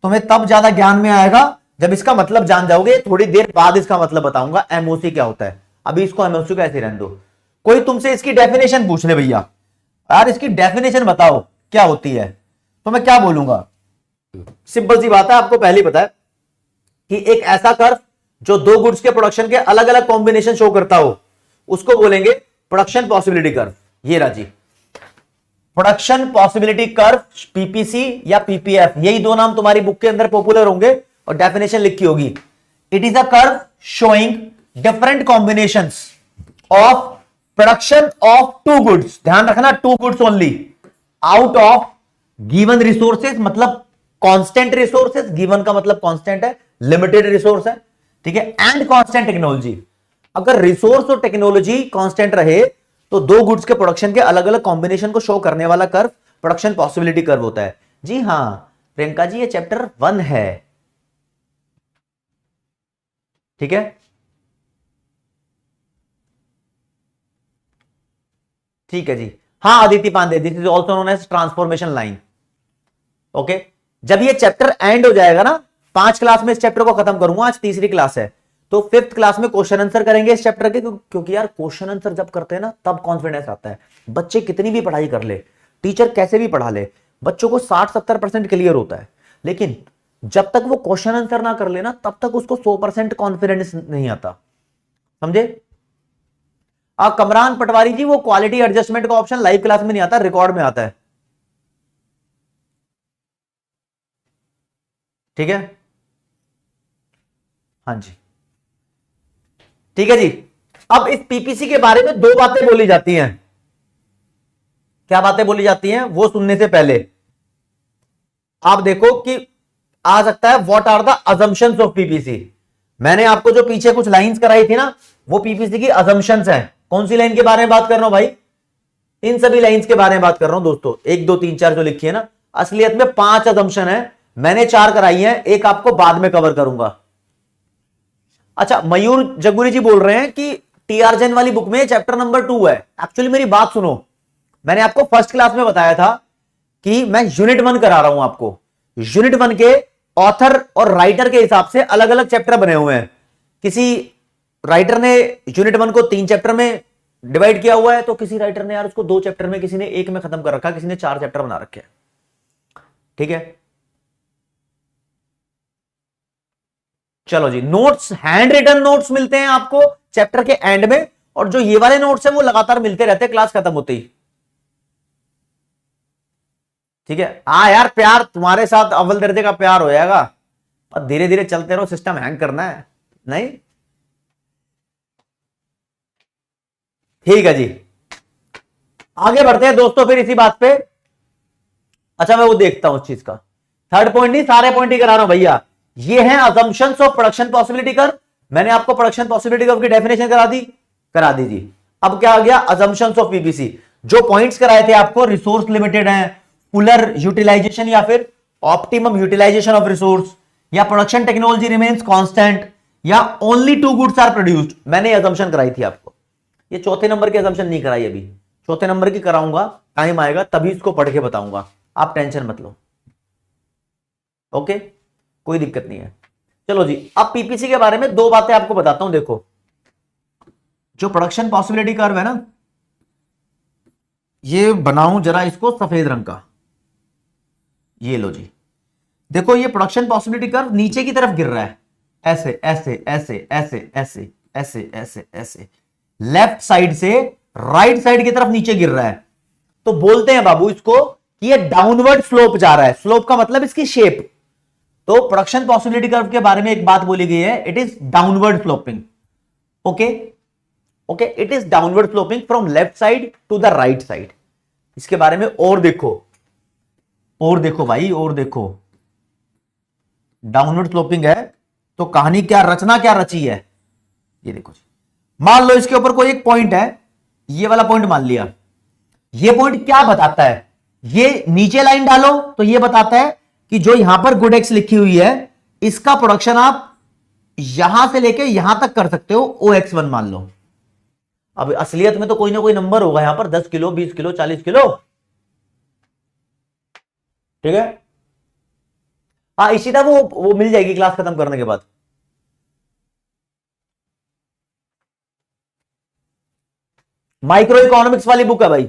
S1: तुम्हें तब ज्यादा ज्ञान में आएगा जब इसका मतलब जान जाओगे। थोड़ी देर बाद इसका मतलब बताऊंगा एमओसी क्या होता है, अभी इसको एमओसी को ऐसे रहने दो। कोई तुमसे इसकी डेफिनेशन पूछ ले, भैया यार इसकी डेफिनेशन बताओ क्या होती है, तो मैं क्या बोलूंगा, सिंपल सी बात है, आपको पहले ही पता है कि एक ऐसा कर्व जो दो गुड्स के प्रोडक्शन के अलग अलग कॉम्बिनेशन शो करता हो, उसको बोलेंगे प्रोडक्शन पॉसिबिलिटी कर्व। ये राजी प्रोडक्शन पॉसिबिलिटी कर्व, पीपीसी या पीपीएफ, यही दो नाम तुम्हारी बुक के अंदर पॉपुलर होंगे और डेफिनेशन लिखी होगी। It is a curve showing different combinations of production of two goods, ध्यान रखना two goods only, out of given resources, मतलब कांस्टेंट रिसोर्सेज, गिवन का मतलब कांस्टेंट है, लिमिटेड रिसोर्स है, ठीक है, एंड कांस्टेंट टेक्नोलॉजी। अगर रिसोर्स और टेक्नोलॉजी कांस्टेंट रहे तो दो गुड्स के प्रोडक्शन के अलग अलग कॉम्बिनेशन को शो करने वाला कर्व प्रोडक्शन पॉसिबिलिटी कर्व होता है। जी हां प्रियंका जी, ये चैप्टर 1 है, ठीक है। ठीक है जी। हाँ Aditi Pande, this is also known as transformation line. Okay, जब ये चैप्टर एंड हो जाएगा ना, 5 क्लास में इस चैप्टर को खत्म करूंगा, आज तीसरी क्लास है, तो 5th क्लास में क्वेश्चन आंसर करेंगे इस चैप्टर के, क्योंकि यार क्वेश्चन आंसर जब करते हैं ना तब कॉन्फिडेंस आता है। बच्चे कितनी भी पढ़ाई कर ले, टीचर कैसे भी पढ़ा ले, बच्चों को 60-70% क्लियर होता है, लेकिन जब तक वो क्वेश्चन आंसर ना कर लेना तब तक उसको 100% कॉन्फिडेंस नहीं आता, समझे। कमरान पटवारी जी, वो क्वालिटी एडजस्टमेंट का ऑप्शन लाइव क्लास में नहीं आता, रिकॉर्ड में आता है, ठीक है। हाँ जी, ठीक है जी। अब इस पीपीसी के बारे में 2 बातें बोली जाती हैं। क्या बातें बोली जाती हैं वो सुनने से पहले आप देखो कि आ सकता है what are the assumptions of PPC. मैंने आपको जो पीछे कुछ लाइंस कराई थी ना, वो पीपीसी की अजम्पशंस हैं। कौन सी लाइन के बारे में बात कर रहा हूं भाई? इन सभी लाइंस के बारे में बात कर रहा हूं दोस्तों, 1 2 3 4 जो लिखी है ना, असलियत में 5 अजम्पशन है, मैंने 4 कराई है, एक आपको बाद में कवर करूंगा। अच्छा, मयूर जगुरी जी बोल रहे हैं कि टीआर जैन वाली बुक में चैप्टर नंबर 2 है। एक्चुअली मेरी बात सुनो, मैंने आपको फर्स्ट क्लास में बताया था कि मैं यूनिट 1 करा रहा हूं आपको। यूनिट 1 के ऑथर और राइटर के हिसाब से अलग अलग चैप्टर बने हुए हैं। किसी राइटर ने यूनिट 1 को 3 चैप्टर में डिवाइड किया हुआ है, तो किसी राइटर ने यार उसको 2 चैप्टर में, किसी ने 1 में खत्म कर रखा, किसी ने 4 चैप्टर बना रखे हैं, ठीक है। चलो जी, नोट्स, हैंड रिटन नोट्स मिलते हैं आपको चैप्टर के एंड में, और जो ये वाले नोट्स हैं वो लगातार मिलते रहते हैं क्लास खत्म होते ही, ठीक है। हाँ यार, प्यार तुम्हारे साथ अव्वल दर्जे का प्यार हो जाएगा, और धीरे धीरे चलते रहो, सिस्टम हैंग करना है नहीं, ठीक है जी। आगे बढ़ते हैं दोस्तों फिर इसी बात पे। अच्छा, मैं वो देखता हूं उस चीज का, थर्ड पॉइंट नहीं, सारे पॉइंट ही करा रहा हूं भैया। ये है assumptions of production possibility curve. मैंने आपको प्रोडक्शन पॉसिबिलिटी कर्व की डेफिनेशन करा दी जी। अब क्या आ गया? Assumptions of PPC. जो पॉइंट्स कराए थे आपको, रिसोर्स लिमिटेड है, फुलर यूटिलाइजेशन या फिर ऑप्टिमम यूटिलाइजेशन ऑफ रिसोर्स, या प्रोडक्शन टेक्नोलॉजी रिमेन्स कांस्टेंट, या ओनली 2 गुड्स आर प्रोड्यूस्ड, मैंने अजम्पशन कराई थी आपको। ये चौथे नंबर की अजम्पशन नहीं कराई अभी, चौथे नंबर की कराऊंगा, टाइम आएगा तभी इसको पढ़ के बताऊंगा, आप टेंशन मत लो, ओके, कोई दिक्कत नहीं है। चलो जी, अब पीपीसी के बारे में 2 बातें आपको बताता हूं। देखो, जो प्रोडक्शन पॉसिबिलिटी कर्व है ना, ये बनाऊं जरा इसको सफेद रंग का, ये लो जी। देखो, ये प्रोडक्शन पॉसिबिलिटी कर्व नीचे की तरफ गिर रहा है, ऐसे ऐसे ऐसे ऐसे ऐसे ऐसे ऐसे ऐसे, लेफ्ट साइड से राइट साइड की तरफ नीचे गिर रहा है, तो बोलते हैं बाबू इसको कि ये डाउनवर्ड स्लोप जा रहा है। स्लोप का मतलब इसकी शेप। तो प्रोडक्शन पॉसिबिलिटी कर्व के बारे में एक बात बोली गई है, it is downward sloping, okay okay, it is downward sloping from left side to the right side. इसके बारे में और देखो भाई, और देखो, डाउनवर्ड स्लोपिंग है तो कहानी क्या, रचना क्या रची है, ये देखो जी। मान लो इसके ऊपर कोई एक पॉइंट है, ये वाला पॉइंट मान लिया, ये पॉइंट क्या बताता है, ये नीचे लाइन डालो तो ये बताता है कि जो यहां पर गुड एक्स लिखी हुई है, इसका प्रोडक्शन आप यहां से लेके यहां तक कर सकते हो, OX1 मान लो। अब असलियत में तो कोई ना कोई नंबर होगा यहां पर, 10 किलो, 20 किलो, 40 किलो, ठीक है। हाँ, इशिता वो मिल जाएगी क्लास खत्म करने के बाद। माइक्रो इकोनॉमिक्स वाली बुक है भाई,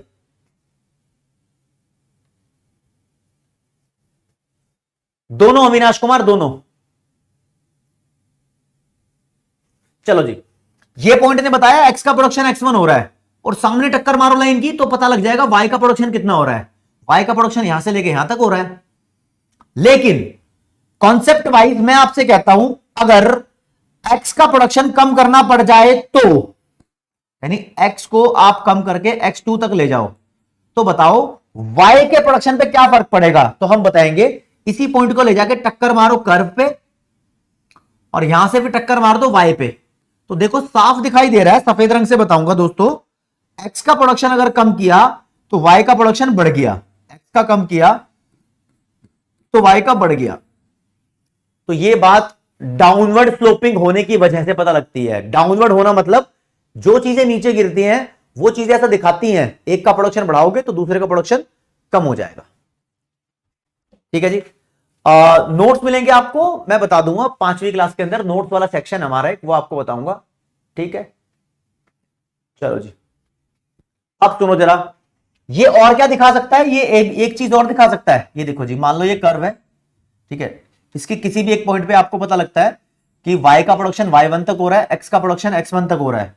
S1: दोनों, अविनाश कुमार, दोनों। चलो जी, ये पॉइंट ने बताया एक्स का प्रोडक्शन X1 हो रहा है, और सामने टक्कर मारो लाइन की तो पता लग जाएगा Y का प्रोडक्शन कितना हो रहा है। Y का प्रोडक्शन यहां से लेके यहां तक हो रहा है, लेकिन कॉन्सेप्ट वाइज मैं आपसे कहता हूं, अगर X का प्रोडक्शन कम करना पड़ जाए तो, यानी X को आप कम करके X2 तक ले जाओ, तो बताओ Y के प्रोडक्शन पे क्या फर्क पड़ेगा। तो हम बताएंगे, इसी पॉइंट को ले जाके टक्कर मारो कर्व पे, और यहां से भी टक्कर मार दो Y पे, तो देखो साफ दिखाई दे रहा है, सफेद रंग से बताऊंगा दोस्तों। X का प्रोडक्शन अगर कम किया तो Y का प्रोडक्शन बढ़ गया, X का कम किया तो Y का बढ़ गया। तो ये बात डाउनवर्ड स्लोपिंग होने की वजह से पता लगती है। डाउनवर्ड होना मतलब जो चीजें नीचे गिरती हैं वो चीजें ऐसा दिखाती हैं, एक का प्रोडक्शन बढ़ाओगे तो दूसरे का प्रोडक्शन कम हो जाएगा। ठीक है जी। नोट्स मिलेंगे आपको, मैं बता दूंगा 5वीं क्लास के अंदर नोट्स वाला सेक्शन हमारा एक, वो आपको बताऊंगा। ठीक है, चलो जी। अब सुनो जरा, ये और क्या दिखा सकता है, ये एक चीज और दिखा सकता है। ये देखो जी, मान लो ये कर्व है, ठीक है, इसके किसी भी एक पॉइंट पे आपको पता लगता है कि y का प्रोडक्शन y1 तक हो रहा है, x का प्रोडक्शन x1 तक हो रहा है।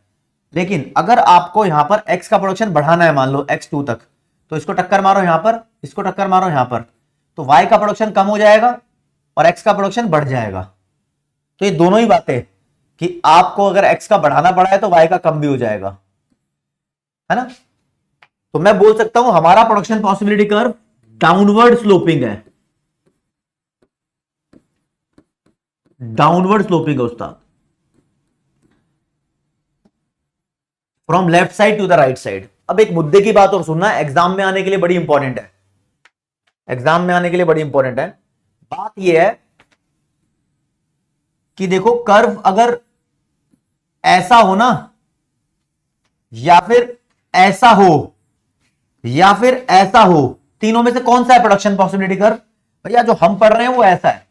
S1: लेकिन अगर आपको यहां पर x का प्रोडक्शन बढ़ाना है मान लो x2 तक, तो इसको टक्कर मारो यहां पर, इसको टक्कर मारो यहां पर, तो y का प्रोडक्शन कम हो जाएगा और x का प्रोडक्शन बढ़ जाएगा। तो ये दोनों ही बातें कि आपको अगर x का बढ़ाना पड़ा है तो y का कम भी हो जाएगा, है ना। तो मैं बोल सकता हूं हमारा production possibility curve downward sloping है, डाउनवर्ड स्लोपिंग है उस्ताद, from left side to the right side. अब एक मुद्दे की बात और सुनना, एग्जाम में आने के लिए बड़ी इंपॉर्टेंट है, एग्जाम में आने के लिए बड़ी इंपॉर्टेंट है। बात यह है कि देखो कर्व अगर ऐसा हो ना, या फिर ऐसा हो, या फिर ऐसा हो, तीनों में से कौन सा है प्रोडक्शन पॉसिबिलिटी कर्व? भैया जो हम पढ़ रहे हैं वो ऐसा है।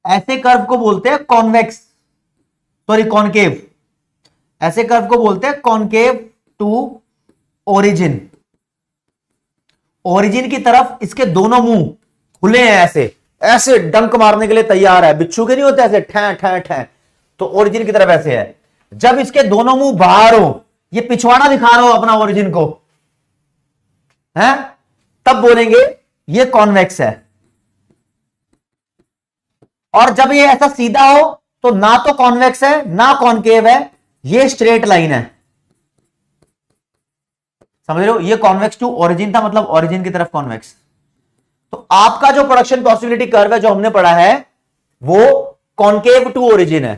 S1: ऐसे कर्व को बोलते हैं कॉन्वेक्स, सॉरी कॉनकेव, ऐसे कर्व को बोलते हैं कॉनकेव टू ओरिजिन। ओरिजिन की तरफ इसके दोनों मुंह खुले हैं, ऐसे ऐसे डंक मारने के लिए तैयार है, बिच्छू के नहीं होते ऐसे ठै ठै ठै, तो ओरिजिन की तरफ ऐसे है। जब इसके दोनों मुंह बाहर हो, ये पिछवाड़ा दिखा रहा हो अपना ओरिजिन को, है, तब बोलेंगे ये कॉन्वेक्स है। और जब ये ऐसा सीधा हो तो ना तो कॉन्वेक्स है ना कॉनकेव है, ये स्ट्रेट लाइन है। समझ रहे हो, ये कॉन्वेक्स टू ओरिजिन था, मतलब ओरिजिन की तरफ कॉन्वेक्स। तो आपका जो प्रोडक्शन पॉसिबिलिटी कर्व है जो हमने पढ़ा है वो कॉनकेव टू ओरिजिन है।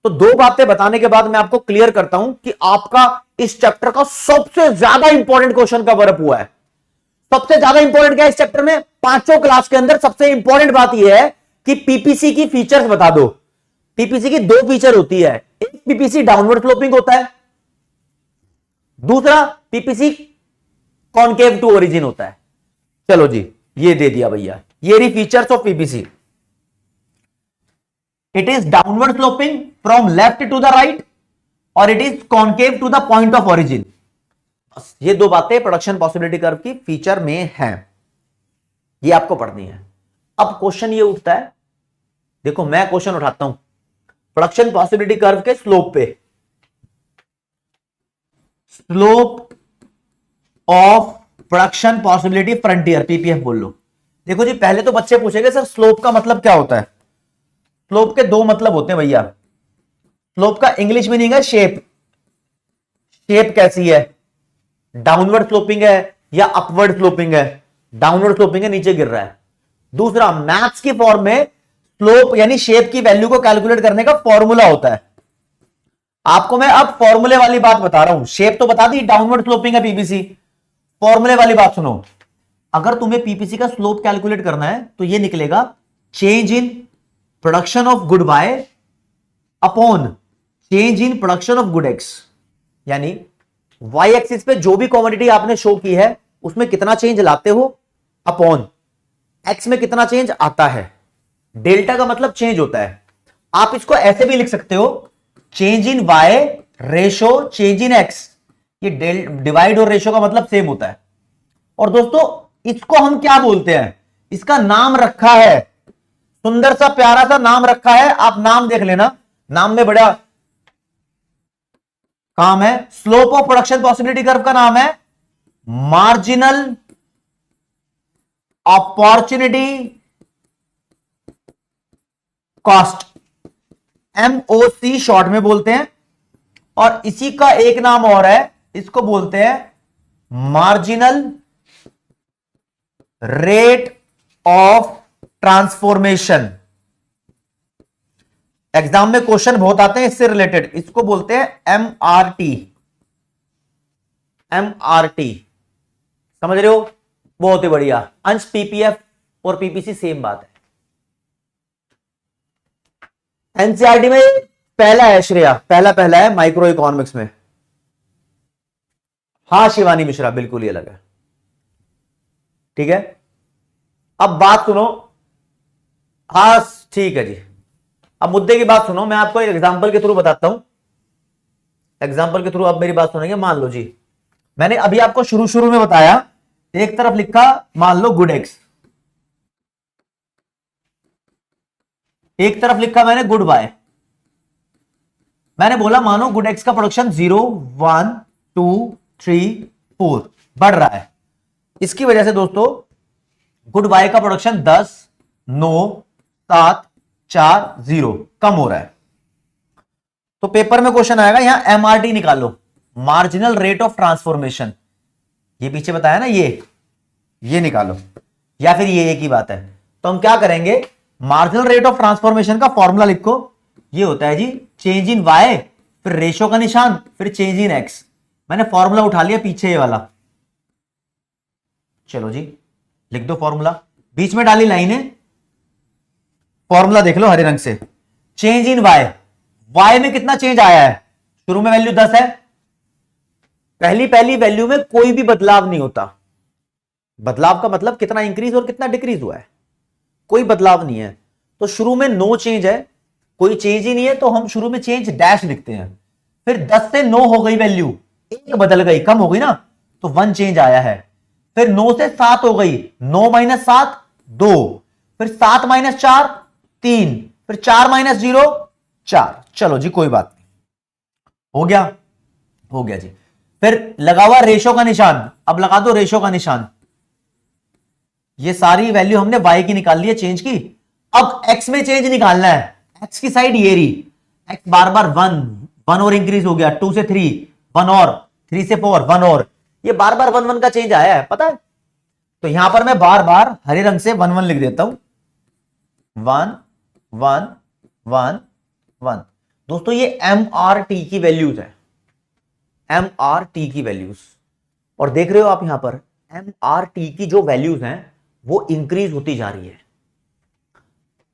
S1: तो दो बातें बताने के बाद मैं आपको क्लियर करता हूं कि आपका इस चैप्टर का सबसे ज्यादा इंपॉर्टेंट क्वेश्चन कवर अप हुआ है। सबसे ज्यादा इंपॉर्टेंट क्या है इस चैप्टर में? पांचों क्लास के अंदर सबसे इंपॉर्टेंट बात यह है कि पीपीसी की फीचर्स बता दो। पीपीसी की दो फीचर होती है, एक पीपीसी डाउनवर्ड स्लोपिंग होता है, दूसरा पीपीसी कॉनकेव टू ओरिजिन होता है। चलो जी, ये दे दिया भैया, ये रही features of PPC. It is downward sloping from left to the right और it is concave to the point of origin. ये दो बातें प्रोडक्शन पॉसिबिलिटी कर्व की फीचर में हैं, ये आपको पढ़नी है। अब क्वेश्चन ये उठता है, देखो मैं क्वेश्चन उठाता हूं प्रोडक्शन पॉसिबिलिटी कर्व के स्लोप पे, slope of production possibility frontier, PPF बोल लो। देखो जी, पहले तो बच्चे पूछेंगे सर स्लोप का मतलब क्या होता है? स्लोप के दो मतलब होते हैं भैया। स्लोप का इंग्लिश मीनिंग है शेप, शेप कैसी है, डाउनवर्ड स्लोपिंग है या अपवर्ड स्लोपिंग है। डाउनवर्ड स्लोपिंग है, नीचे गिर रहा है। दूसरा, मैथ्स की फॉर्म में स्लोप यानी शेप की वैल्यू को कैलकुलेट करने का फॉर्मूला होता है। आपको मैं अब फॉर्मूले वाली बात बता रहा हूं, शेप तो बता दी, डाउनवर्ड स्लोपिंग है पीपीसी। फॉर्मूले वाली बात सुनो, अगर तुम्हें पीपीसी का स्लोप कैलकुलेट करना है तो यह निकलेगा change in production of good Y upon change in production of good X. यानी वाई एक्सिस पे जो भी क्वांटिटी आपने शो की है उसमें कितना चेंज लाते हो अपॉन एक्स में कितना चेंज आता है। डेल्टा का मतलब चेंज होता है। आप इसको ऐसे भी लिख सकते हो, change in Y ratio change in X. ये डिवाइड और रेशो का मतलब सेम होता है। और दोस्तों इसको हम क्या बोलते हैं? इसका नाम रखा है, सुंदर सा प्यारा सा नाम रखा है, आप नाम देख लेना, नाम में बड़ा काम है। Slope of production possibility curve का नाम है marginal opportunity cost, MOC short में बोलते हैं। और इसी का एक नाम और है, इसको बोलते हैं marginal rate of transformation. Exam में क्वेश्चन बहुत आते हैं इससे रिलेटेड, इसको बोलते हैं एमआरटी। एमआरटी समझ रहे हो? बहुत ही बढ़िया। अंश पीपीएफ और पीपीसी सेम बात है। एनसीईआरटी में पहला है श्रेया, पहला है माइक्रो इकोनॉमिक्स में। हाँ शिवानी मिश्रा, बिल्कुल ही अलग है। ठीक है, अब बात सुनो। हाँ ठीक है जी, अब मुद्दे की बात सुनो, मैं आपको एक एग्जांपल के थ्रू बताता हूं। एग्जांपल के थ्रू आप मेरी बात सुनेंगे। मान लो जी, मैंने अभी आपको शुरू शुरू में बताया, एक तरफ लिखा मान लो गुड एक्स, एक तरफ लिखा मैंने गुड वाई। मैंने बोला मानो गुड एक्स का प्रोडक्शन 0 1 2 3 4 बढ़ रहा है। इसकी वजह से दोस्तों गुड वाई का प्रोडक्शन 10 9 7 4 0 कम हो रहा है। तो पेपर में क्वेश्चन आएगा, यहां एमआरटी निकालो, मार्जिनल रेट ऑफ ट्रांसफॉर्मेशन। ये पीछे बताया ना, ये निकालो, या फिर ये एक ही बात है। तो हम क्या करेंगे, मार्जिनल रेट ऑफ ट्रांसफॉर्मेशन का फॉर्मूला लिखो। ये होता है जी चेंज इन वाई, फिर रेशो का निशान, फिर चेंज इन एक्स। मैंने फॉर्मूला उठा लिया पीछे ये वाला। चलो जी लिख दो फॉर्मूला, बीच में डाली लाइन है, फॉर्मूला देख लो हरे रंग से। चेंज इन वाई, वाई में कितना चेंज आया है, शुरू में वैल्यू 10 है, पहली वैल्यू में कोई भी बदलाव नहीं होता। बदलाव का मतलब कितना इंक्रीज और कितना डिक्रीज हुआ है, कोई बदलाव नहीं है। तो शुरू में नो चेंज है, कोई चेंज ही नहीं है, तो हम शुरू में चेंज डैश लिखते हैं। फिर 10 से 9 हो गई वैल्यू, एक बदल गई, कम हो गई ना, तो 1 चेंज आया है। फिर 9 से 7 हो गई, 9 माइनस 7 2, फिर 7 माइनस 4 3, फिर 4 माइनस 0 4। चलो जी कोई बात नहीं, हो गया जी। फिर लगा हुआ रेशो का निशान, अब लगा दो रेशो का निशान। ये सारी वैल्यू हमने y की निकाल ली है, चेंज की। अब x में चेंज निकालना है, x की साइड ये रही, x बार बार 1 और इंक्रीज हो गया, 2 से 3 1 और, 3 से 4 1 और, ये बार बार 1 1 का चेंज आया है, पता है। तो यहां पर मैं बार बार हरे रंग से 1 1 लिख देता हूं, 1 1 1 1। दोस्तों ये MRT की वैल्यूज है, MRT की वैल्यूज। और देख रहे हो आप यहां पर MRT की जो वैल्यूज हैं वो इंक्रीज होती जा रही है।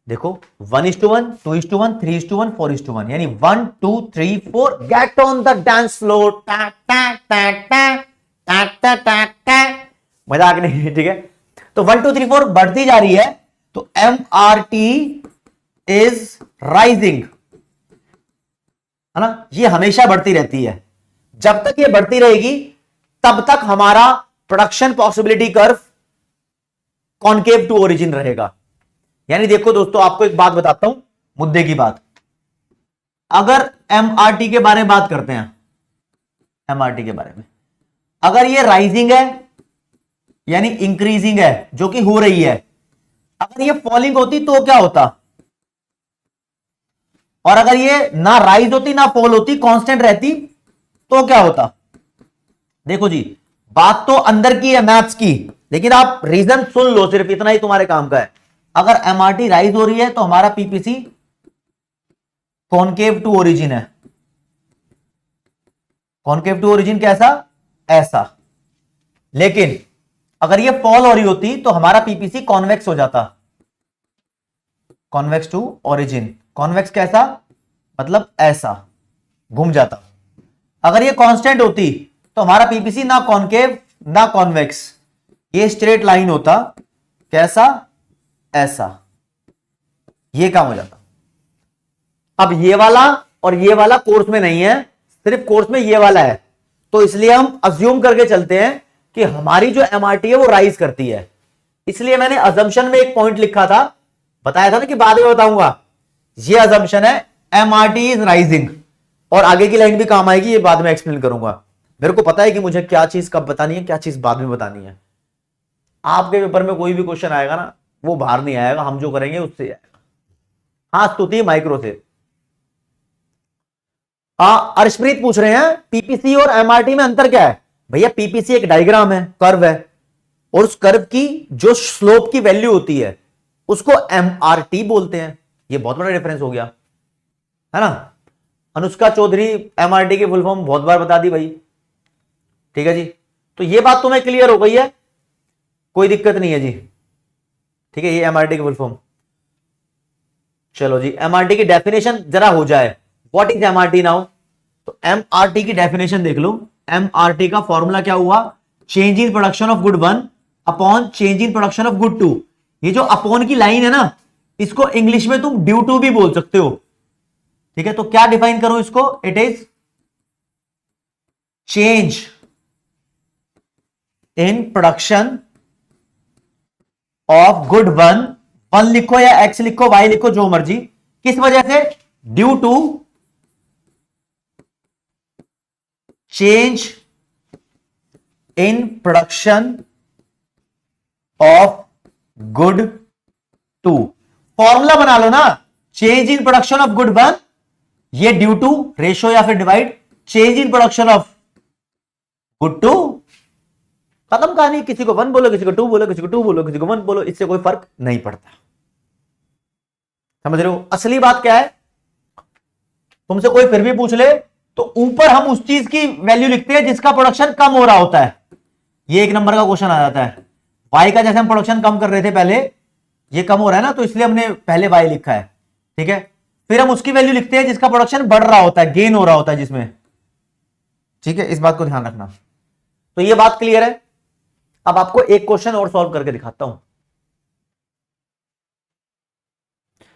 S1: देखो 1:1 2:1 3:1 4:1, यानी 1 2 3 4 get on the dance floor, मजाक नहीं, ठीक है। तो 1 2 3 4 बढ़ती जा रही है, तो MRT इज राइजिंग, है ना। ये हमेशा बढ़ती रहती है, जब तक ये बढ़ती रहेगी तब तक हमारा production possibility curve concave to origin रहेगा। यानी देखो दोस्तों, आपको एक बात बताता हूं, मुद्दे की बात। अगर MRT के बारे में बात करते हैं, MRT के बारे में, अगर ये राइजिंग है यानी इंक्रीजिंग है, जो कि हो रही है, अगर ये फॉलिंग होती तो क्या होता, और अगर ये ना राइज होती ना फॉल होती, कांस्टेंट रहती, तो क्या होता। देखो जी, बात तो अंदर की है मैथ्स की, लेकिन आप रीजन सुन लो, सिर्फ इतना ही तुम्हारे काम का है। अगर MRT राइज हो रही है तो हमारा PPC कॉनकेव टू ओरिजिन है। कॉनकेव टू ओरिजिन कैसा, ऐसा। लेकिन अगर ये फॉल हो रही होती तो हमारा PPC कॉन्वेक्स हो जाता, कॉन्वेक्स टू ओरिजिन। कॉन्वेक्स कैसा, मतलब ऐसा घूम जाता। अगर ये कांस्टेंट होती तो हमारा PPC ना कॉनकेव ना कॉन्वेक्स, ये स्ट्रेट लाइन होता, कैसा, ऐसा, ये काम हो जाता। अब ये वाला और ये वाला कोर्स में नहीं है, सिर्फ कोर्स में ये वाला है, तो इसलिए हम अज्यूम करके चलते हैं कि हमारी जो MRT है वो राइज करती है। इसलिए मैंने अजम्पशन में एक पॉइंट लिखा था, बताया था ना कि बाद में बताऊंगा। ये अजम्पशन है MRT इज राइजिंग, और आगे की लाइन भी काम आएगी, ये बाद में एक्सप्लेन करूंगा। मेरे को पता है कि मुझे क्या चीज कब बतानी है, क्या चीज बाद में बतानी है। आपके पेपर में कोई भी क्वेश्चन आएगा ना, वो बाहर नहीं आएगा, हम जो करेंगे उससे आएगा। हाँ स्तुति माइक्रो से। अर्शप्रीत पूछ रहे हैं PPC और MRT में अंतर क्या है। भैया PPC एक डायग्राम है, कर्व है, और उस कर्व की जो स्लोप की वैल्यू होती है उसको MRT बोलते हैं। ये बहुत बड़ा डिफरेंस हो गया, है ना। अनुष्का चौधरी MRT की फुल फॉर्म बहुत बार बता दी भाई, ठीक है जी। तो ये बात तुम्हें क्लियर हो गई है, कोई दिक्कत नहीं है जी, ठीक है। ये MRT की फुल फॉर्म। चलो जी, MRT की डेफिनेशन जरा हो जाए, व्हाट इज MRT नाउ। तो MRT की डेफिनेशन देख लो, MRT का फॉर्मूला क्या हुआ, change in production of good 1 upon change in production of good 2। ये जो अपॉन की लाइन है ना, इसको इंग्लिश में तुम ड्यू टू भी बोल सकते हो, ठीक है। तो क्या डिफाइन करो इसको, it is change in production of good 1 लिखो या x लिखो, y लिखो, जो मर्जी, किस वजह से, due to change in production of good 2। Formula बना लो ना, change in production of good 1, ये ड्यू टू रेशो या फिर divide change in production of good 2, खत्म कहानी। किसी को 1 बोलो, किसी को 2 बोलो, किसी को 2 बोलो, किसी को 1 बोलो, इससे कोई फर्क नहीं पड़ता। समझ रहे हो असली बात क्या है। तुमसे कोई फिर भी पूछ ले तो ऊपर हम उस चीज की वैल्यू लिखते हैं जिसका प्रोडक्शन कम हो रहा होता है। ये 1 नंबर का क्वेश्चन आ जाता है। वाई का जैसे हम प्रोडक्शन कम कर रहे थे पहले, ये कम हो रहा है ना, तो इसलिए हमने पहले वाई लिखा है, ठीक है। फिर हम उसकी वैल्यू लिखते हैं जिसका प्रोडक्शन बढ़ रहा होता है, गेन हो रहा होता है जिसमें, ठीक है। इस बात को ध्यान रखना। तो ये बात क्लियर है। अब आपको एक क्वेश्चन और सॉल्व करके दिखाता हूं।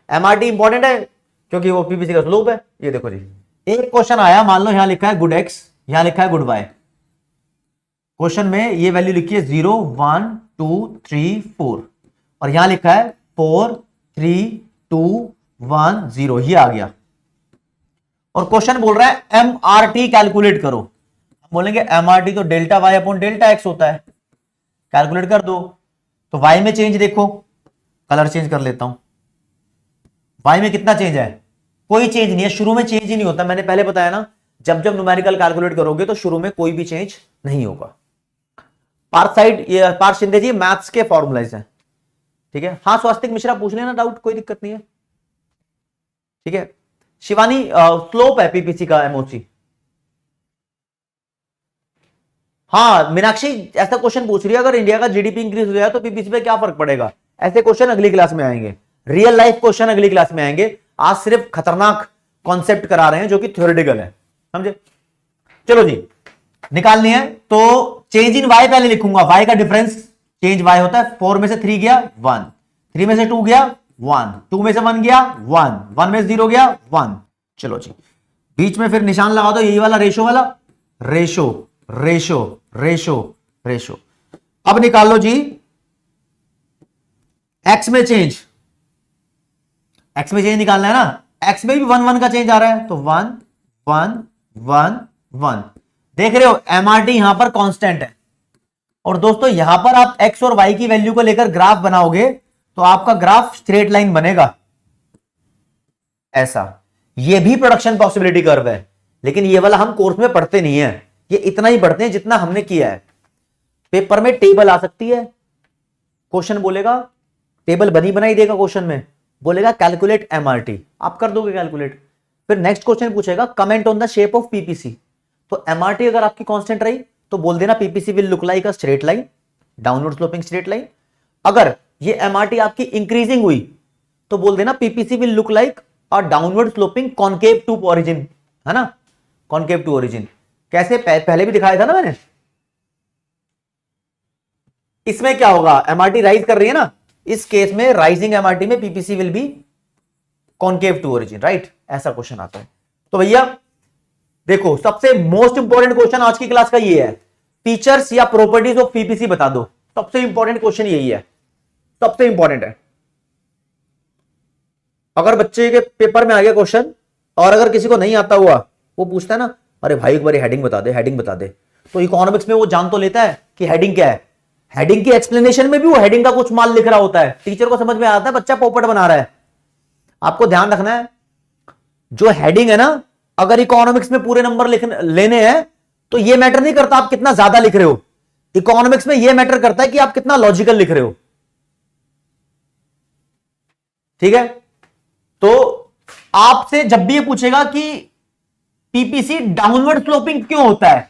S1: एमआरटी इंपॉर्टेंट है क्योंकि वो पीपीसी का स्लोप है। ये देखो जी, एक क्वेश्चन आया, मान लो यहां लिखा है गुड एक्स, यहां लिखा है गुड वाई। क्वेश्चन में ये वैल्यू लिखी है 0 1 2 3 4 और यहां लिखा है 4 3 2 1 0, ये आ गया। और क्वेश्चन बोल रहा है एमआरटी कैलकुलेट करो। हम बोलेंगे एमआरटी तो delta Y upon delta X होता है, कैलकुलेट कर दो। तो वाई में चेंज देखो, कलर चेंज कर लेता हूं। वाई में कितना चेंज है, कोई चेंज नहीं है, शुरू में चेंज ही नहीं होता। मैंने पहले बताया ना, जब जब न्यूमेरिकल कैलकुलेट करोगे तो शुरू में कोई भी चेंज नहीं होगा। पार्थ साइड, ये पार्थ शिंदे जी मैथ्स के फॉर्मुलाइज हैं, ठीक है। हाँ स्वास्तिक मिश्रा पूछ लेना डाउट, कोई दिक्कत नहीं है, ठीक है। शिवानी स्लोप है पीपीसी का एमओसी। हाँ मीनाक्षी ऐसा क्वेश्चन पूछ रही है, अगर इंडिया का जीडीपी इंक्रीज हो जाए तो पीपीसी पे क्या फर्क पड़ेगा। ऐसे क्वेश्चन अगली क्लास में आएंगे, रियल लाइफ क्वेश्चन अगली क्लास में आएंगे। आज सिर्फ खतरनाक कॉन्सेप्ट करा रहे हैं जो कि थ्योरेटिकल है, समझे। चलो जी, निकालनी है तो चेंज इन वाई पहले लिखूंगा। वाई का डिफरेंस चेंज वाई होता है, 4 में से 3 गया 1, 3 में से 2 गया 1, 2 में से 1 गया 1, 1 में से 0 गया 1। चलो जी, बीच में फिर निशान लगा दो, यही वाला रेशो वाला, रेशो रेशो रेशो रेशो। अब निकाल लो जी एक्स में चेंज, एक्स में चेंज निकालना है ना। एक्स में भी 1 1 का चेंज आ रहा है, तो 1 1 1 1। देख रहे हो एमआरटी यहां पर कांस्टेंट है। और दोस्तों यहां पर आप एक्स और वाई की वैल्यू को लेकर ग्राफ बनाओगे तो आपका ग्राफ स्ट्रेट लाइन बनेगा ऐसा। ये भी प्रोडक्शन पॉसिबिलिटी कर्व है, लेकिन ये वाला हम कोर्स में पढ़ते नहीं है, ये इतना ही पढ़ते हैं जितना हमने किया है। पेपर में टेबल आ सकती है, क्वेश्चन बोलेगा, टेबल बनी बनाई देगा, क्वेश्चन में बोलेगा कैलकुलेट एमआरटी, आप कर दोगे कैलकुलेट। फिर नेक्स्ट क्वेश्चन पूछेगा comment on the shape of PPC. तो एमआरटी अगर आपकी कांस्टेंट रही तो बोल देना PPC will look like a straight line, downward sloping straight line. अगर ये एमआरटी आपकी इंक्रीजिंग हुई तो बोल देना PPC will look like a downward sloping concave to origin, है ना, कॉनकेव टू ओरिजिन। कैसे, पहले भी दिखाया था ना मैंने। इसमें क्या होगा, एमआरटी राइज कर रही है ना, इस केस में राइजिंग एमआरटी में PPC will be concave to origin, right. ऐसा क्वेश्चन आता है। तो भैया देखो, सबसे मोस्ट इंपॉर्टेंट क्वेश्चन आज की क्लास का ये है, फीचर्स या प्रॉपर्टीज ऑफ पीपीसी बता दो। सबसे इंपॉर्टेंट क्वेश्चन यही है, सबसे इंपॉर्टेंट है। अगर बच्चे के पेपर में आ गया क्वेश्चन और अगर किसी को नहीं आता हुआ, वो पूछता है ना, अरे भाई एक बार हेडिंग बता दे, हेडिंग बता दे, तो इकोनॉमिक्स में वो जान तो लेता है कि हेडिंग क्या है। हेडिंग की एक्सप्लेनेशन में भी वो हेडिंग का कुछ माल लिख रहा होता है, टीचर को समझ में आता है बच्चा पोपट बना रहा है। आपको ध्यान रखना है, जो हेडिंग है ना, अगर इकोनॉमिक्स में पूरे नंबर लेने हैं तो ये मैटर नहीं करता आप कितना ज्यादा लिख रहे हो, इकोनॉमिक्स में ये मैटर करता है कि आप कितना लॉजिकल लिख रहे हो, ठीक है। तो आपसे जब भी ये पूछेगा कि पीपीसी डाउनवर्ड स्लोपिंग क्यों होता है,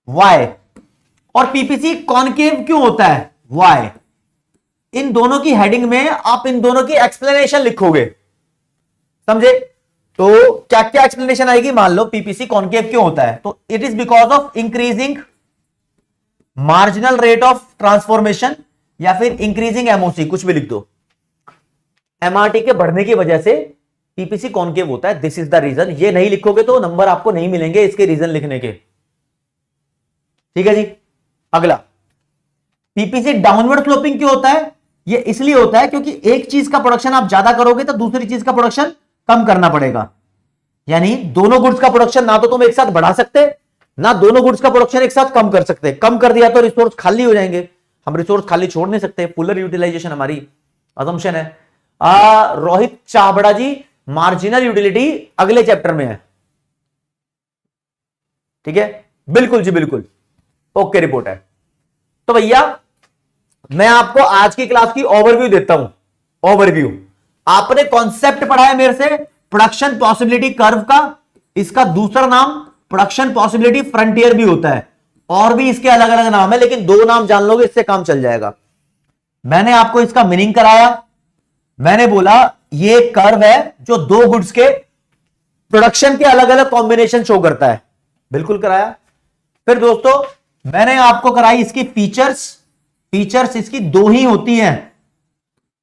S1: वाई, और पीपीसी कॉनकेव क्यों होता है, वाई, इन दोनों की हेडिंग में आप इन दोनों की एक्सप्लेनेशन लिखोगे, समझे। तो क्या क्या एक्सप्लेनेशन आएगी, मान लो पीपीसी कॉन्केव क्यों होता है, तो it is because of increasing marginal rate of transformation या फिर इंक्रीजिंग एमओसी, कुछ भी लिख दो। एमआरटी के बढ़ने की वजह से पीपीसी कॉन्केव होता है, दिस इज द रीजन। ये नहीं लिखोगे तो नंबर आपको नहीं मिलेंगे इसके रीजन लिखने के, ठीक है जी। अगला, पीपीसी डाउनवर्ड स्लोपिंग क्यों होता है? ये इसलिए होता है क्योंकि एक चीज का प्रोडक्शन आप ज्यादा करोगे तो दूसरी चीज का प्रोडक्शन कम करना पड़ेगा। यानी दोनों गुड्स का प्रोडक्शन ना तो तुम एक साथ बढ़ा सकते, ना दोनों गुड्स का प्रोडक्शन एक साथ कम कर सकते। कम कर दिया तो रिसोर्स खाली हो जाएंगे, हम रिसोर्स खाली छोड़ नहीं सकते। फुलर यूटिलाइजेशन हमारी अजम्पशन है। रोहित चाबड़ा जी, मार्जिनल यूटिलिटी अगले चैप्टर में है, ठीक है, बिल्कुल जी बिल्कुल, ओके रिपोर्ट है। तो भैया मैं आपको आज की क्लास की ओवरव्यू देता हूं। ओवरव्यू, आपने कॉन्सेप्ट पढ़ा है मेरे से प्रोडक्शन पॉसिबिलिटी कर्व का, इसका दूसरा नाम प्रोडक्शन पॉसिबिलिटी फ्रंटियर भी होता है, और भी इसके अलग अलग नाम है, लेकिन दो नाम जान लोगे इससे काम चल जाएगा। मैंने आपको इसका मीनिंग कराया, मैंने बोला ये कर्व है जो दो गुड्स के प्रोडक्शन के अलग अलग कॉम्बिनेशन शो करता है, बिल्कुल कराया। फिर दोस्तों मैंने आपको कराई इसकी फीचर्स। फीचर्स इसकी दो ही होती हैं,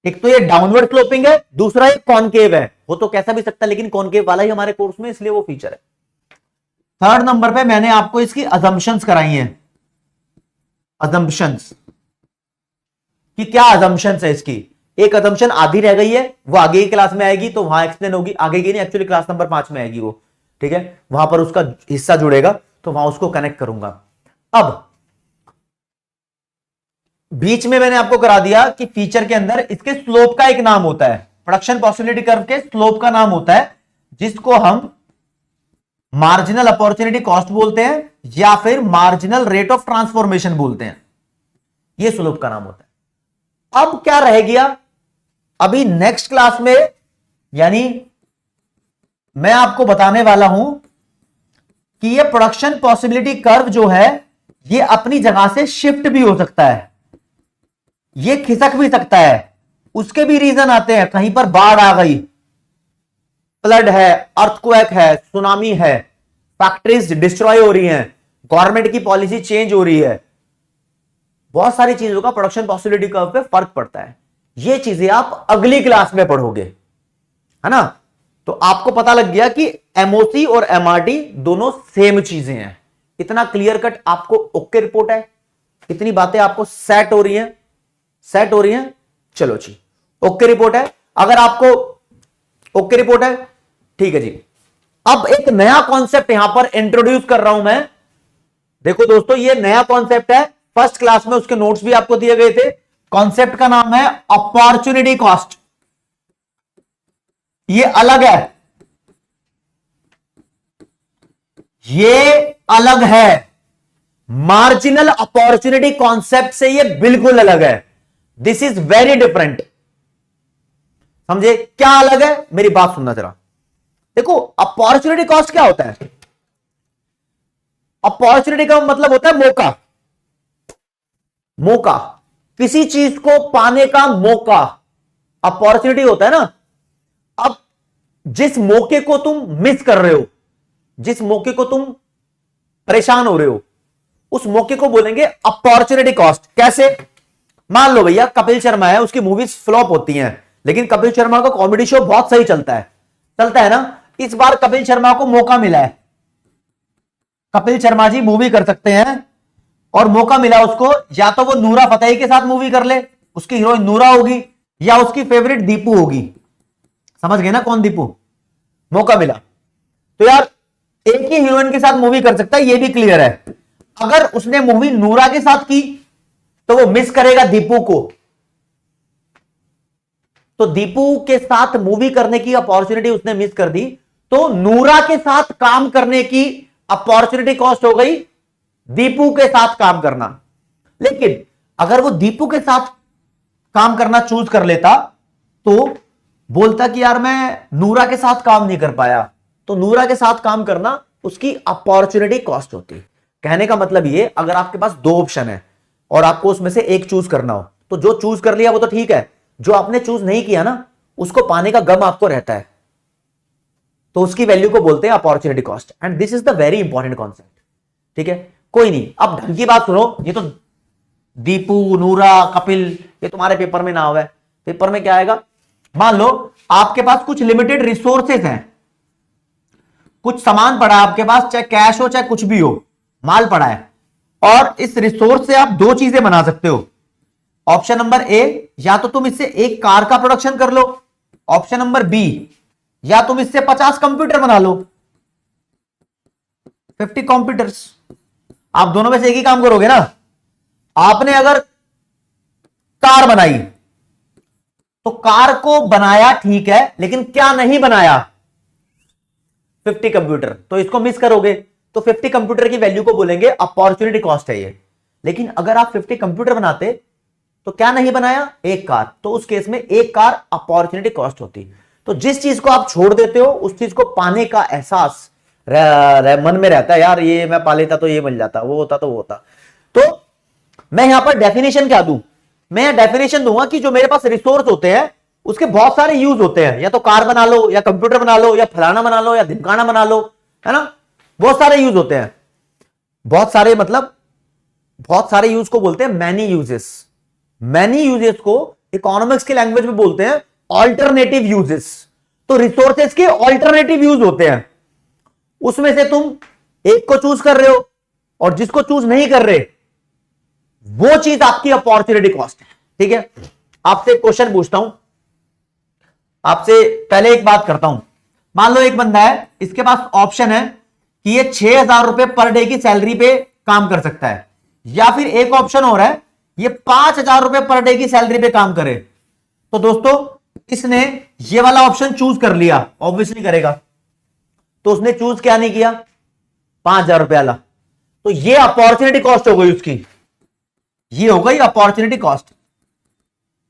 S1: एक तो ये डाउनवर्ड स्लोपिंग है, दूसरा ये कॉनकेव है। वो तो कैसा भी सकता है लेकिन कॉनकेव वाला ही हमारे कोर्स में, इसलिए वो फीचर है। थर्ड नंबर पे मैंने आपको इसकी अजम्पशंस कराई हैं। अजम्पशंस कि क्या अजम्पशंस है इसकी। एक अजम्पशन आधी रह गई है, वो आगे की क्लास में आएगी तो वहां एक्सप्लेन होगी, आगे की नहीं एक्चुअली क्लास नंबर 5 में आएगी वो, ठीक है, वहां पर उसका हिस्सा जुड़ेगा तो वहां उसको कनेक्ट करूंगा। अब बीच में मैंने आपको करा दिया कि फीचर के अंदर इसके स्लोप का एक नाम होता है, प्रोडक्शन पॉसिबिलिटी कर्व के स्लोप का नाम होता है, जिसको हम मार्जिनल अपॉर्चुनिटी कॉस्ट बोलते हैं या फिर मार्जिनल रेट ऑफ ट्रांसफॉर्मेशन बोलते हैं, यह स्लोप का नाम होता है। अब क्या रह गया, अभी नेक्स्ट क्लास में यानी मैं आपको बताने वाला हूं कि यह प्रोडक्शन पॉसिबिलिटी कर्व जो है यह अपनी जगह से शिफ्ट भी हो सकता है, यह खिसक भी सकता है। उसके भी रीजन आते हैं, कहीं पर बाढ़ आ गई, फ्लड है, अर्थक्वेक है, सुनामी है, फैक्ट्रीज डिस्ट्रॉय हो रही हैं, गवर्नमेंट की पॉलिसी चेंज हो रही है, बहुत सारी चीजों का प्रोडक्शन पॉसिबिलिटी कर्व पे फर्क पड़ता है। ये चीजें आप अगली क्लास में पढ़ोगे, है ना। तो आपको पता लग गया कि एमओसी और एमआरटी दोनों सेम चीजें हैं। इतना क्लियर कट आपको ओके रिपोर्ट है, इतनी बातें आपको सेट हो रही हैं, सेट हो रही हैं, चलो जी ओके रिपोर्ट है। अगर आपको ओके रिपोर्ट है, ठीक है जी। अब एक नया कॉन्सेप्ट यहां पर इंट्रोड्यूस कर रहा हूं मैं। देखो दोस्तों, ये नया कॉन्सेप्ट है, फर्स्ट क्लास में उसके नोट्स भी आपको दिए गए थे। कॉन्सेप्ट का नाम है अपॉर्चुनिटी कॉस्ट। ये अलग है, ये अलग है, मार्जिनल अपॉर्चुनिटी कॉन्सेप्ट से ये बिल्कुल अलग है। This is very different. समझे क्या अलग है, मेरी बात सुनना जरा। देखो अपॉर्चुनिटी कॉस्ट क्या होता है, अपॉर्चुनिटी का मतलब होता है मौका, मौका, किसी चीज को पाने का मौका अपॉर्चुनिटी होता है ना। अब जिस मौके को तुम मिस कर रहे हो, जिस मौके को तुम परेशान हो रहे हो, उस मौके को बोलेंगे अपॉर्चुनिटी कॉस्ट। कैसे, मान लो भैया कपिल शर्मा है, उसकी मूवीज फ्लॉप होती हैं, लेकिन कपिल शर्मा का कॉमेडी शो बहुत सही चलता है ना। इस बार कपिल शर्मा को मौका मिला है, कपिल शर्मा जी मूवी कर सकते हैं, और मौका मिला उसको, या तो वो नूरा फतेही के साथ मूवी कर ले, उसकी हीरोइन नूरा होगी, या उसकी फेवरेट दीपू होगी। समझ गए ना कौन दीपू, मौका मिला तो यार एक ही हीरोइन के साथ मूवी कर सकता है, ये भी क्लियर है। अगर उसने मूवी नूरा के साथ की तो वो मिस करेगा दीपू को, तो दीपू के साथ मूवी करने की अपॉर्चुनिटी उसने मिस कर दी, तो नूरा के साथ काम करने की अपॉर्चुनिटी कॉस्ट हो गई दीपू के साथ काम करना। लेकिन अगर वो दीपू के साथ काम करना चूज कर लेता तो बोलता कि यार मैं नूरा के साथ काम नहीं कर पाया, तो नूरा के साथ काम करना उसकी अपॉर्चुनिटी कॉस्ट होती। कहने का मतलब ये, अगर आपके पास दो ऑप्शन है और आपको उसमें से एक चूज करना हो, तो जो चूज कर लिया वो तो ठीक है, जो आपने चूज नहीं किया ना उसको पाने का गम आपको रहता है। तो उसकी वैल्यू को बोलते हैं opportunity cost, and this is the very important concept. ठीक है, कोई नहीं, अब ढंग की बात सुनो। ये तो दीपू, नूरा, कपिल, ये तुम्हारे पेपर में ना हुआ है। पेपर में क्या आएगा, मान लो आपके पास कुछ लिमिटेड रिसोर्सेज हैं, कुछ सामान पड़ा है आपके पास, चाहे कैश हो चाहे कुछ भी हो, माल पड़ा है, और इस रिसोर्स से आप दो चीजें बना सकते हो। ऑप्शन नंबर ए, या तो तुम इससे एक कार का प्रोडक्शन कर लो। ऑप्शन नंबर बी, या तुम इससे 50 कंप्यूटर बना लो, 50 कंप्यूटर्स। आप दोनों में से एक ही काम करोगे ना। आपने अगर कार बनाई तो कार को बनाया ठीक है, लेकिन क्या नहीं बनाया, 50 कंप्यूटर, तो इसको मिस करोगे। तो 50 कंप्यूटर की वैल्यू को बोलेंगे अपॉर्चुनिटी कॉस्ट है ये। लेकिन अगर आप 50 कंप्यूटर बनाते तो क्या नहीं बनाया, एक कार, तो उस केस में एक कार अपॉर्चुनिटी कॉस्ट होती। तो जिस चीज को आप छोड़ देते हो उस चीज को पाने का एहसास मन में रहता है, यार ये मैं पा लेता तो ये मिल जाता, वो होता तो वो होता। तो मैं यहां पर डेफिनेशन क्या दूं, मैं डेफिनेशन दूंगा कि जो मेरे पास रिसोर्स होते हैं उसके बहुत सारे यूज होते हैं, या तो कार बना लो, या कंप्यूटर बना लो, या फलाना बना लो, या ढिमकाना बना लो, है ना, बहुत सारे यूज होते हैं। बहुत सारे मतलब बहुत सारे यूज को बोलते हैं मैनी यूजेस। मैनी यूजेस को इकोनॉमिक्स की लैंग्वेज में बोलते हैं ऑल्टरनेटिव यूजेस। तो रिसोर्सेज के ऑल्टरनेटिव यूज होते हैं, उसमें से तुम एक को चूज कर रहे हो, और जिसको चूज नहीं कर रहे वो चीज आपकी अपॉर्चुनिटी कॉस्ट है। ठीक है, आपसे एक क्वेश्चन पूछता हूं, आपसे पहले एक बात करता हूं। मान लो एक बंदा है, इसके पास ऑप्शन है कि ये 6,000 रुपए पर डे की सैलरी पे काम कर सकता है, या फिर एक ऑप्शन हो रहा है ये 5,000 रुपए पर डे की सैलरी पे काम करे। तो दोस्तों इसने ये वाला ऑप्शन चूज कर लिया, ऑब्वियसली करेगा। तो उसने चूज क्या नहीं किया, 5,000 रुपए वाला, तो ये अपॉर्चुनिटी कॉस्ट हो गई उसकी, ये हो गई अपॉर्चुनिटी कॉस्ट।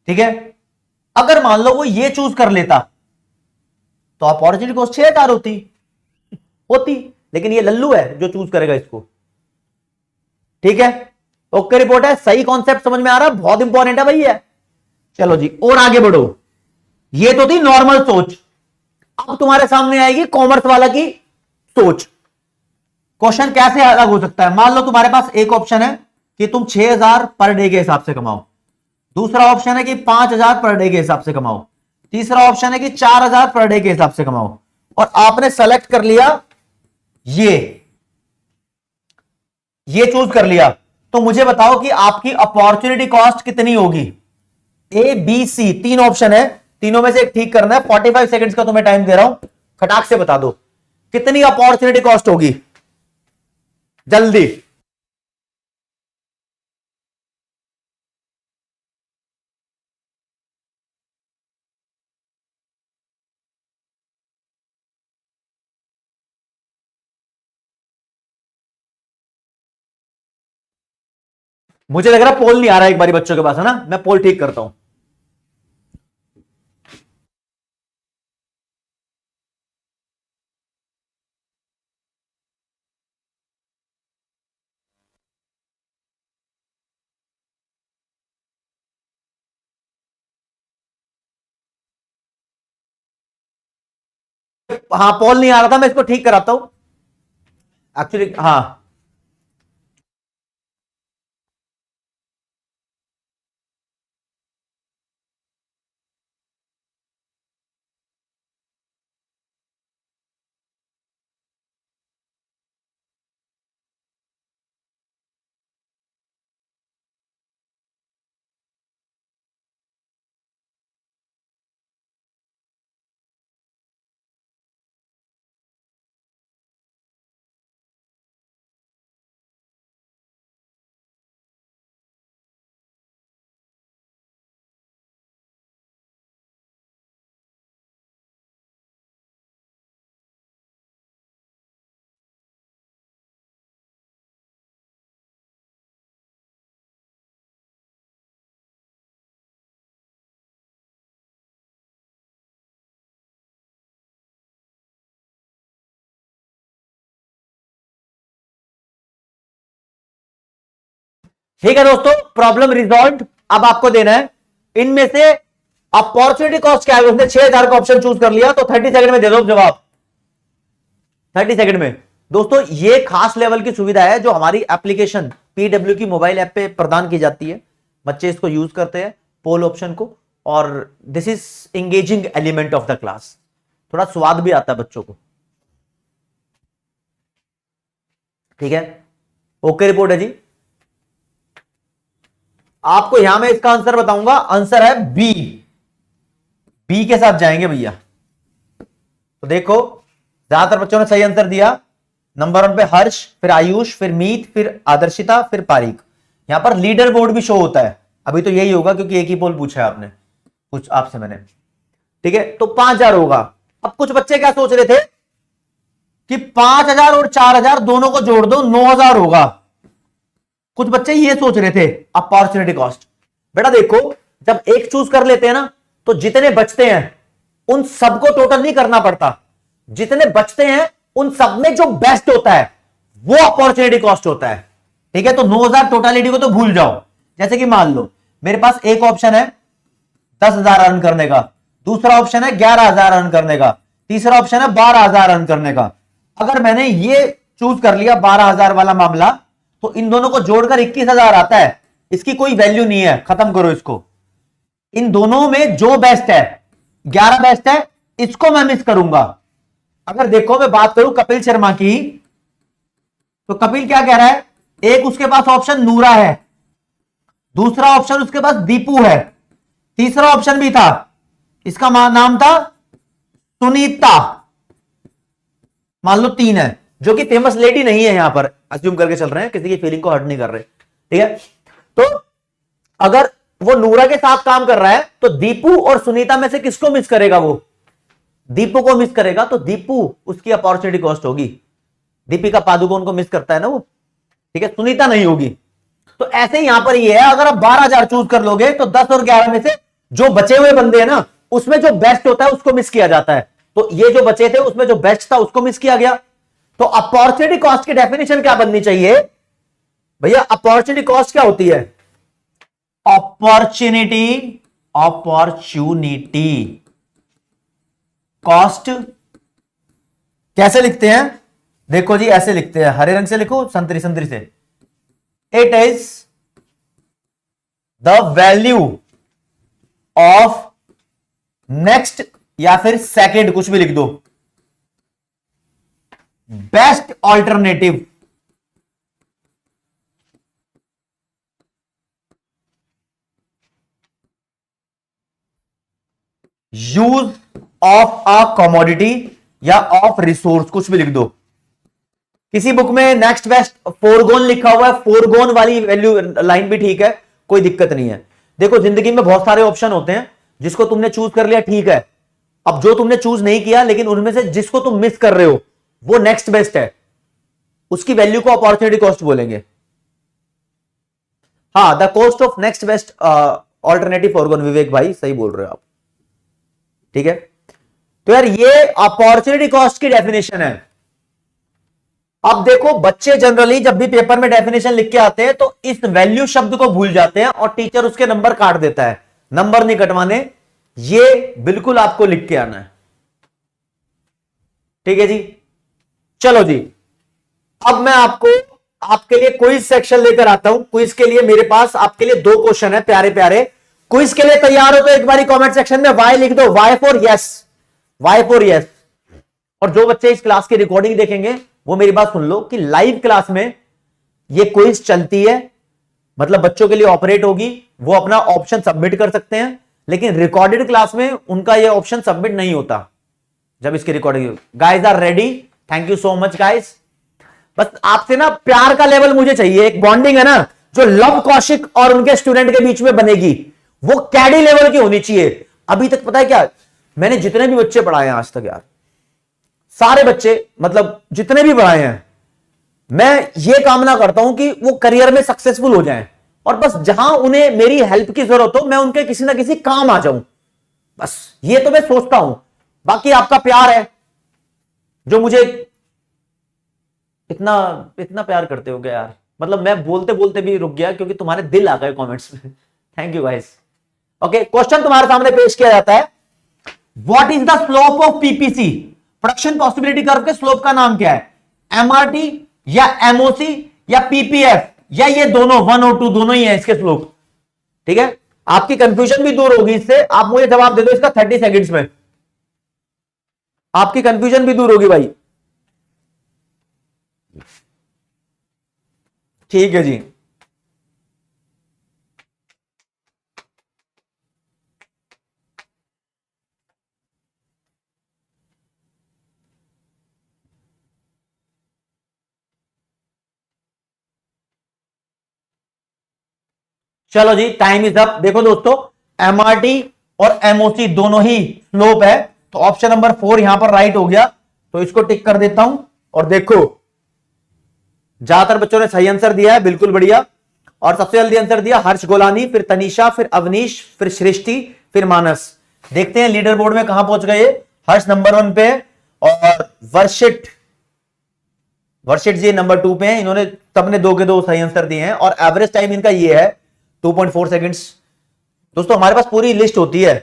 S1: ठीक है, अगर मान लो वो ये चूज कर लेता तो अपॉर्चुनिटी कॉस्ट 6,000 होती, लेकिन ये लल्लू है जो चूज करेगा इसको। ठीक है, ओके रिपोर्ट है, सही कॉन्सेप्ट समझ में आ रहा है, बहुत इंपॉर्टेंट है भाई है। चलो जी और आगे बढ़ो, ये तो थी नॉर्मल सोच। अब तुम्हारे सामने आएगी कॉमर्स वाला की सोच। क्वेश्चन कैसे अलग हो सकता है, मान लो तुम्हारे पास एक ऑप्शन है कि तुम 6,000 पर डे के हिसाब से कमाओ, दूसरा ऑप्शन है कि 5,000 पर डे के हिसाब से कमाओ, तीसरा ऑप्शन है कि 4,000 पर डे के हिसाब से कमाओ, और आपने सेलेक्ट कर लिया ये चूज कर लिया। तो मुझे बताओ कि आपकी अपॉर्चुनिटी कॉस्ट कितनी होगी। ए बी सी तीन ऑप्शन है, तीनों में से एक ठीक करना है। 45 सेकंड्स का तुम्हें टाइम दे रहा हूं, खटाक से बता दो कितनी अपॉर्चुनिटी कॉस्ट होगी, जल्दी। मुझे लग रहा है पोल नहीं आ रहा एक बारी बच्चों के पास, है ना, मैं पोल ठीक करता हूं। हाँ पोल नहीं आ रहा था, मैं इसको ठीक कराता हूं एक्चुअली। हाँ ठीक है दोस्तों, प्रॉब्लम रिजॉल्व। अब आपको देना है इनमें से अपॉर्चुनिटी कॉस्ट क्या है। उसने 6,000 का ऑप्शन चूज कर लिया, तो 30 सेकंड में दे दो जवाब। 30 सेकंड में। दोस्तों ये खास लेवल की सुविधा है जो हमारी एप्लीकेशन पीडब्ल्यू की मोबाइल ऐप पे प्रदान की जाती है। बच्चे इसको यूज करते हैं पोल ऑप्शन को, और this is engaging element of the class. थोड़ा स्वाद भी आता है बच्चों को। ठीक है, ओके रिपोर्ट है जी। आपको यहां मैं इसका आंसर बताऊंगा, आंसर है बी। बी के साथ जाएंगे भैया। तो देखो ज्यादातर बच्चों ने सही आंसर दिया। नंबर 1 पे हर्ष, फिर आयुष, फिर मीत, फिर आदर्शिता, फिर पारीक। यहां पर लीडर बोर्ड भी शो होता है। अभी तो यही होगा क्योंकि एक ही पोल पूछा है आपने, कुछ आपसे मैंने। ठीक है, तो 5000 होगा। अब कुछ बच्चे क्या सोच रहे थे कि 5000 और 4000 दोनों को जोड़ दो 9000 होगा। कुछ बच्चे ये सोच रहे थे अपॉर्चुनिटी कॉस्ट। बेटा देखो, जब एक चूज कर लेते हैं ना तो जितने बचते हैं उन सबको टोटल नहीं करना पड़ता। जितने बचते हैं उन सब में जो बेस्ट होता है वो अपॉर्चुनिटी कॉस्ट होता है। ठीक है, तो 9000 टोटलिटी को तो भूल जाओ। जैसे कि मान लो मेरे पास एक ऑप्शन है 10,000 अर्न करने का, दूसरा ऑप्शन है 11,000 अर्न करने का, तीसरा ऑप्शन है 12,000 अर्न करने का। अगर मैंने ये चूज कर लिया 12,000 वाला मामला, तो इन दोनों को जोड़कर 21,000 आता है। इसकी कोई वैल्यू नहीं है, खत्म करो इसको। इन दोनों में जो बेस्ट है, 11 बेस्ट है, इसको मैं मिस करूंगा। अगर देखो मैं बात करूं कपिल शर्मा की, तो कपिल क्या कह रहा है, एक उसके पास ऑप्शन नूरा है, दूसरा ऑप्शन उसके पास दीपू है, तीसरा ऑप्शन भी था, इसका नाम था सुनीता, मान लो 3 है, जो कि फेमस लेडी नहीं है। यहां पर अज्यूम करके चल रहे हैं, किसी की फीलिंग को हर्ट नहीं कर रहे। ठीक है, तो अगर वो नूरा के साथ काम कर रहा है तो दीपू और सुनीता में से किसको मिस करेगा? वो दीपू को मिस करेगा, तो दीपू उसकी अपॉर्चुनिटी कॉस्ट होगी। दीपिका पादुकोण को मिस करता है ना वो। ठीक है, सुनीता नहीं होगी। तो ऐसे ही यहां पर ये है, अगर आप 12,000 चूज कर लोगे तो 10 और 11 में से जो बचे हुए बंदे हैं ना, उसमें जो बेस्ट होता है उसको मिस किया जाता है। तो ये जो बचे थे उसमें जो बेस्ट था उसको मिस किया गया। तो अपॉर्चुनिटी कॉस्ट की डेफिनेशन क्या बननी चाहिए भैया? अपॉर्चुनिटी कॉस्ट क्या होती है? अपॉर्चुनिटी कॉस्ट कैसे लिखते हैं? देखो जी, ऐसे लिखते हैं, हरे रंग से लिखो, संतरी संतरी से। It is the value of next या फिर सेकेंड, कुछ भी लिख दो, best alternative use of a commodity या ऑफ रिसोर्स, कुछ भी लिख दो। किसी बुक में नेक्स्ट बेस्ट फोरगोन लिखा हुआ है, फोरगोन वाली वैल्यू लाइन भी ठीक है, कोई दिक्कत नहीं है। देखो जिंदगी में बहुत सारे ऑप्शन होते हैं, जिसको तुमने चूज कर लिया ठीक है। अब जो तुमने चूज नहीं किया, लेकिन उनमें से जिसको तुम मिस कर रहे हो वो नेक्स्ट बेस्ट है, उसकी वैल्यू को अपॉर्चुनिटी कॉस्ट बोलेंगे। हाँ, the cost of next best alternative foregone, Vivek भाई सही बोल रहे हो आप। ठीक है, तो यार ये अपॉर्चुनिटी कॉस्ट की डेफिनेशन है। अब देखो बच्चे जनरली जब भी पेपर में डेफिनेशन लिख के आते हैं तो इस वैल्यू शब्द को भूल जाते हैं और टीचर उसके नंबर काट देता है। नंबर नहीं कटवाने, ये बिल्कुल आपको लिख के आना है। ठीक है जी, चलो जी, अब मैं आपके लिए क्विज सेक्शन लेकर आता हूं। क्विज के लिए मेरे पास आपके लिए 2 क्वेश्चन है प्यारे प्यारे। क्विज के लिए तैयार हो तो एक बारी कमेंट सेक्शन में वाई लिख दो, Y for yes, Y for yes. और जो बच्चे इस क्लास की रिकॉर्डिंग देखेंगे वो मेरी बात सुन लो कि लाइव क्लास में ये क्विज चलती है, मतलब बच्चों के लिए ऑपरेट होगी, वो अपना ऑप्शन सबमिट कर सकते हैं, लेकिन रिकॉर्डेड क्लास में उनका ये ऑप्शन सबमिट नहीं होता जब इसकी recording. Guys are ready, thank you so much guys. बस आपसे ना प्यार का लेवल मुझे चाहिए, एक बॉन्डिंग है ना जो लव कौशिक और उनके स्टूडेंट के बीच में बनेगी, वो कैडी लेवल की होनी चाहिए। अभी तक पता है क्या, मैंने जितने भी बच्चे पढ़ाए हैं आज तक यार, सारे बच्चे मतलब जितने भी पढ़ाए हैं, मैं ये कामना करता हूं कि वो करियर में सक्सेसफुल हो जाएं, और बस जहां उन्हें मेरी हेल्प की जरूरत हो मैं उनके किसी ना किसी काम आ जाऊं, बस ये तो मैं सोचता हूं। बाकी आपका प्यार है जो मुझे इतना इतना प्यार करते हो गया यार, मतलब मैं बोलते बोलते भी रुक गया क्योंकि तुम्हारे दिल आ गए कमेंट्स में। Thank you guys. Okay, question तुम्हारे सामने पेश किया जाता है, what is the slope of PPC? Production possibility curve के स्लोप का नाम क्या है? एमआरटी या एमओसी या पीपीएफ या ये दोनों 1 और 2 दोनों ही है इसके स्लोप। ठीक है, आपकी कंफ्यूजन भी दूर होगी इससे। आप मुझे जवाब दे दो इसका 30 सेकंड्स में, आपकी कंफ्यूजन भी दूर होगी भाई। ठीक है जी, चलो जी, टाइम इज अप। देखो दोस्तों, एमआरटी और एमओसी दोनों ही स्लोप है, तो ऑप्शन नंबर 4 यहां पर राइट हो गया, तो इसको टिक कर देता हूं। और देखो, ज्यादातर बच्चों ने सही आंसर दिया है, बिल्कुल बढ़िया। और सबसे जल्दी आंसर दिया हर्ष गोलानी, फिर तनीषा, फिर अवनीश, फिर सृष्टि, फिर मानस। देखते हैं लीडर बोर्ड में कहां पहुंच गए। हर्ष नंबर 1 पे है और वर्षित जी नंबर 2 पे हैं। इन्होंने सबने 2 के 2 सही आंसर दिए हैं और एवरेज टाइम इनका ये है 2.4 सेकंड्स। दोस्तों हमारे पास पूरी लिस्ट होती है,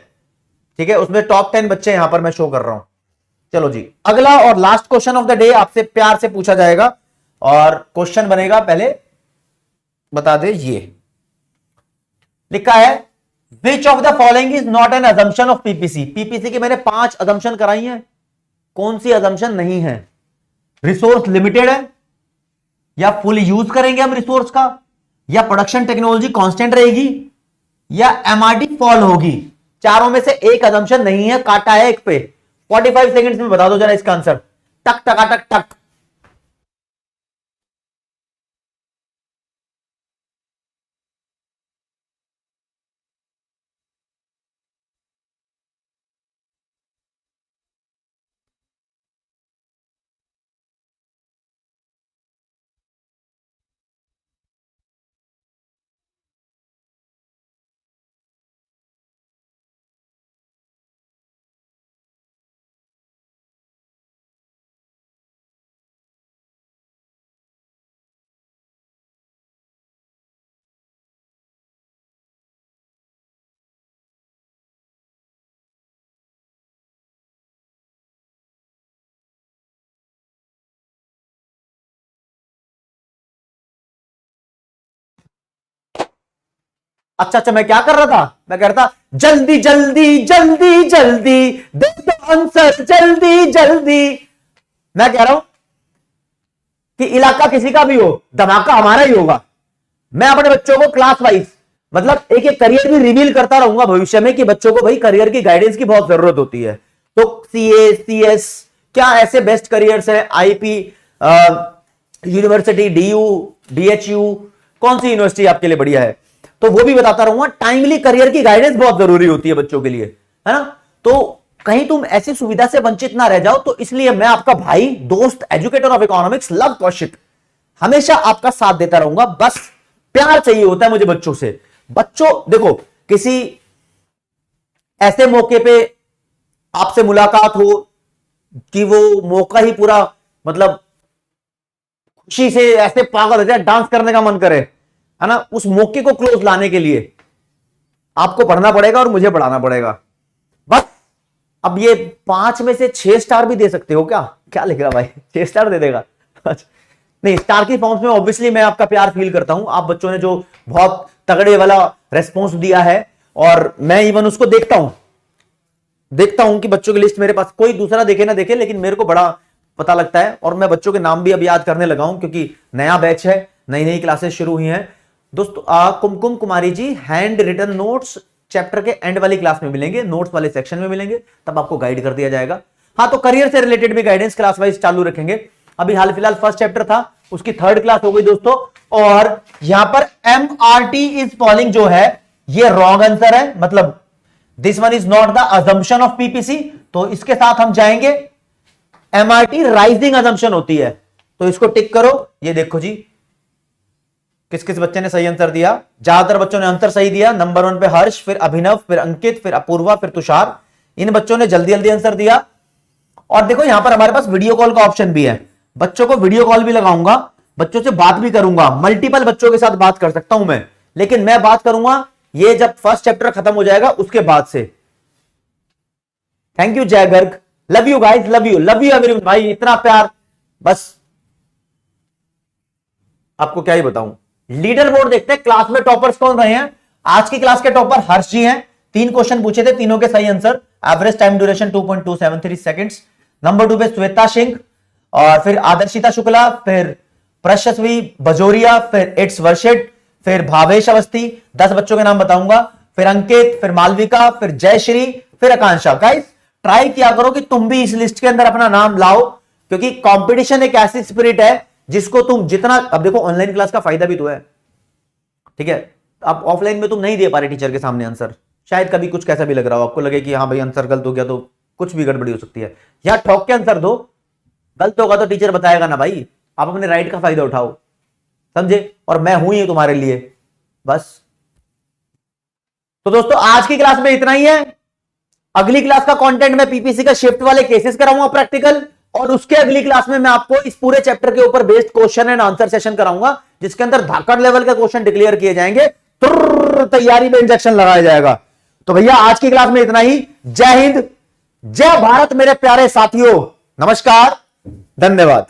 S1: ठीक है, उसमें टॉप 10 बच्चे यहां पर मैं शो कर रहा हूं। चलो जी, अगला और last question of the day आपसे प्यार से पूछा जाएगा और क्वेश्चन बनेगा, पहले बता दे, ये लिखा है which of the following is not an assumption of PPC. PPC की मैंने 5 अजम्पशन कराई हैं, कौन सी अजम्पशन नहीं है? रिसोर्स लिमिटेड है, या फुल यूज करेंगे हम रिसोर्स का, या प्रोडक्शन टेक्नोलॉजी कांस्टेंट रहेगी, या एमआरटी फॉल होगी। चारों में से एक अजम्पशन नहीं है, काटा है एक पे। 45 सेकंड्स में बता दो जरा इसका आंसर, टक टका टक टक। अच्छा अच्छा, मैं क्या कर रहा था? मैं कह रहा था जल्दी जल्दी जल्दी जल्दी दे दो आंसर, जल्दी जल्दी। मैं कह रहा हूं कि इलाका किसी का भी हो, धमाका हमारा ही होगा। मैं अपने बच्चों को क्लास वाइज, मतलब एक एक करियर भी रिवील करता रहूंगा भविष्य में, कि बच्चों को भाई करियर की गाइडेंस की बहुत जरूरत होती है। तो सीए, सीएस, क्या ऐसे बेस्ट करियर्स है, आईपी यूनिवर्सिटी, डीयू, डीएचयू, कौन सी यूनिवर्सिटी आपके लिए बढ़िया है, तो वो भी बताता रहूंगा। टाइमली करियर की गाइडेंस बहुत जरूरी होती है बच्चों के लिए, है ना। तो कहीं तुम ऐसी सुविधा से वंचित ना रह जाओ, तो इसलिए मैं आपका भाई, दोस्त, educator of economics love Kaushik हमेशा आपका साथ देता रहूंगा। बस प्यार चाहिए होता है मुझे बच्चों से। बच्चों देखो, किसी ऐसे मौके पे आपसे मुलाकात हो कि वो मौका ही पूरा, मतलब खुशी से ऐसे पागल हो जाए, डांस करने का मन करे, है ना, उस मौके को क्लोज लाने के लिए आपको पढ़ना पड़ेगा और मुझे पढ़ाना पड़ेगा। बस अब ये 5 में से 6 स्टार भी दे सकते हो क्या? क्या लिख रहा भाई, 6 स्टार दे देगा? नहीं, स्टार की फॉर्म्स में ऑब्वियसली मैं आपका प्यार फील करता हूं। आप बच्चों ने जो बहुत तगड़े वाला रेस्पॉन्स दिया है, और मैं इवन उसको देखता हूं कि बच्चों की लिस्ट मेरे पास, कोई दूसरा देखे ना देखे, लेकिन मेरे को बड़ा पता लगता है। और मैं बच्चों के नाम भी अब याद करने लगा हूं, क्योंकि नया बैच है, नई नई क्लासेस शुरू हुई हैं। दोस्तों कुमकुम Kumari ji, hand written notes chapter के एंड वाली क्लास में मिलेंगे, नोट्स वाले सेक्शन में मिलेंगे, तब आपको गाइड कर दिया जाएगा। हाँ, तो करियर से रिलेटेड भी गाइडेंस क्लास वाइज चालू रखेंगे। अभी हाल फिलहाल फर्स्ट चैप्टर था, उसकी 3rd क्लास हो गई दोस्तों। और यहां पर एमआरटी इज फॉलिंग जो है, ये रॉन्ग आंसर है, मतलब this one is not the assumption of PPC. तो इसके साथ हम जाएंगे, एमआरटी राइजिंग अजम्पशन होती है, तो इसको टिक करो। ये देखो जी, किस किस बच्चे ने सही आंसर दिया। ज्यादातर बच्चों ने आंसर सही दिया। नंबर 1 पे हर्ष, फिर अभिनव, फिर अंकित, फिर अपूर्वा, फिर तुषार। इन बच्चों ने जल्दी जल्दी आंसर दिया। और देखो यहां पर हमारे पास वीडियो कॉल का ऑप्शन भी है, बच्चों को वीडियो कॉल भी लगाऊंगा, बच्चों से बात भी करूंगा, मल्टीपल बच्चों के साथ बात कर सकता हूं मैं, लेकिन मैं बात करूंगा ये जब फर्स्ट चैप्टर खत्म हो जाएगा उसके बाद से। थैंक यू जय Garg, love you guys, love you everyone. भाई इतना प्यार, बस आपको क्या ही बताऊं। लीडर बोर्ड देखते हैं, क्लास में टॉपर्स कौन रहे हैं। आज की क्लास के टॉपर हर्ष जी हैं। 3 क्वेश्चन पूछे थे, तीनों के सही answer. Average time duration 2.273 seconds. Number 2 पे श्वेता सिंह, और फिर आदर्शिता शुक्ला, फिर प्रशस्वी बजोरिया, फिर इट्स वर्षित, फिर भावेश अवस्थी। 10 बच्चों के नाम बताऊंगा, फिर अंकित, फिर मालविका, फिर जयश्री, फिर आकांक्षा। गाइस ट्राई किया करो कि तुम भी इस लिस्ट के अंदर अपना नाम लाओ, क्योंकि कंपटीशन एक ऐसी स्पिरिट है जिसको तुम जितना, अब देखो ऑनलाइन क्लास का फायदा भी तो है, ठीक है। अब ऑफलाइन में तुम नहीं दे पा रहे टीचर के सामने आंसर, शायद कभी कुछ कैसा भी लग रहा हो, आपको लगे कि हाँ भाई आंसर गलत हो गया तो कुछ भी गड़बड़ी हो सकती है, या ठोक के आंसर दो। गलत होगा तो टीचर बताएगा ना भाई, आप अपने राइट का फायदा उठाओ, समझे। और मैं हूं ही तुम्हारे लिए, बस। तो दोस्तों आज की क्लास में इतना ही है। अगली क्लास का कंटेंट मैं पीपीसी का शिफ्ट वाले केसेस कराऊंगा प्रैक्टिकल, और उसके अगली क्लास में मैं आपको इस पूरे चैप्टर के ऊपर based question and answer session कराऊंगा, जिसके अंदर धाकड़ लेवल के क्वेश्चन डिक्लेयर किए जाएंगे, तैयारी में इंजेक्शन लगाया जाएगा। तो भैया आज की क्लास में इतना ही। जय हिंद, जय भारत मेरे प्यारे साथियों, नमस्कार, धन्यवाद।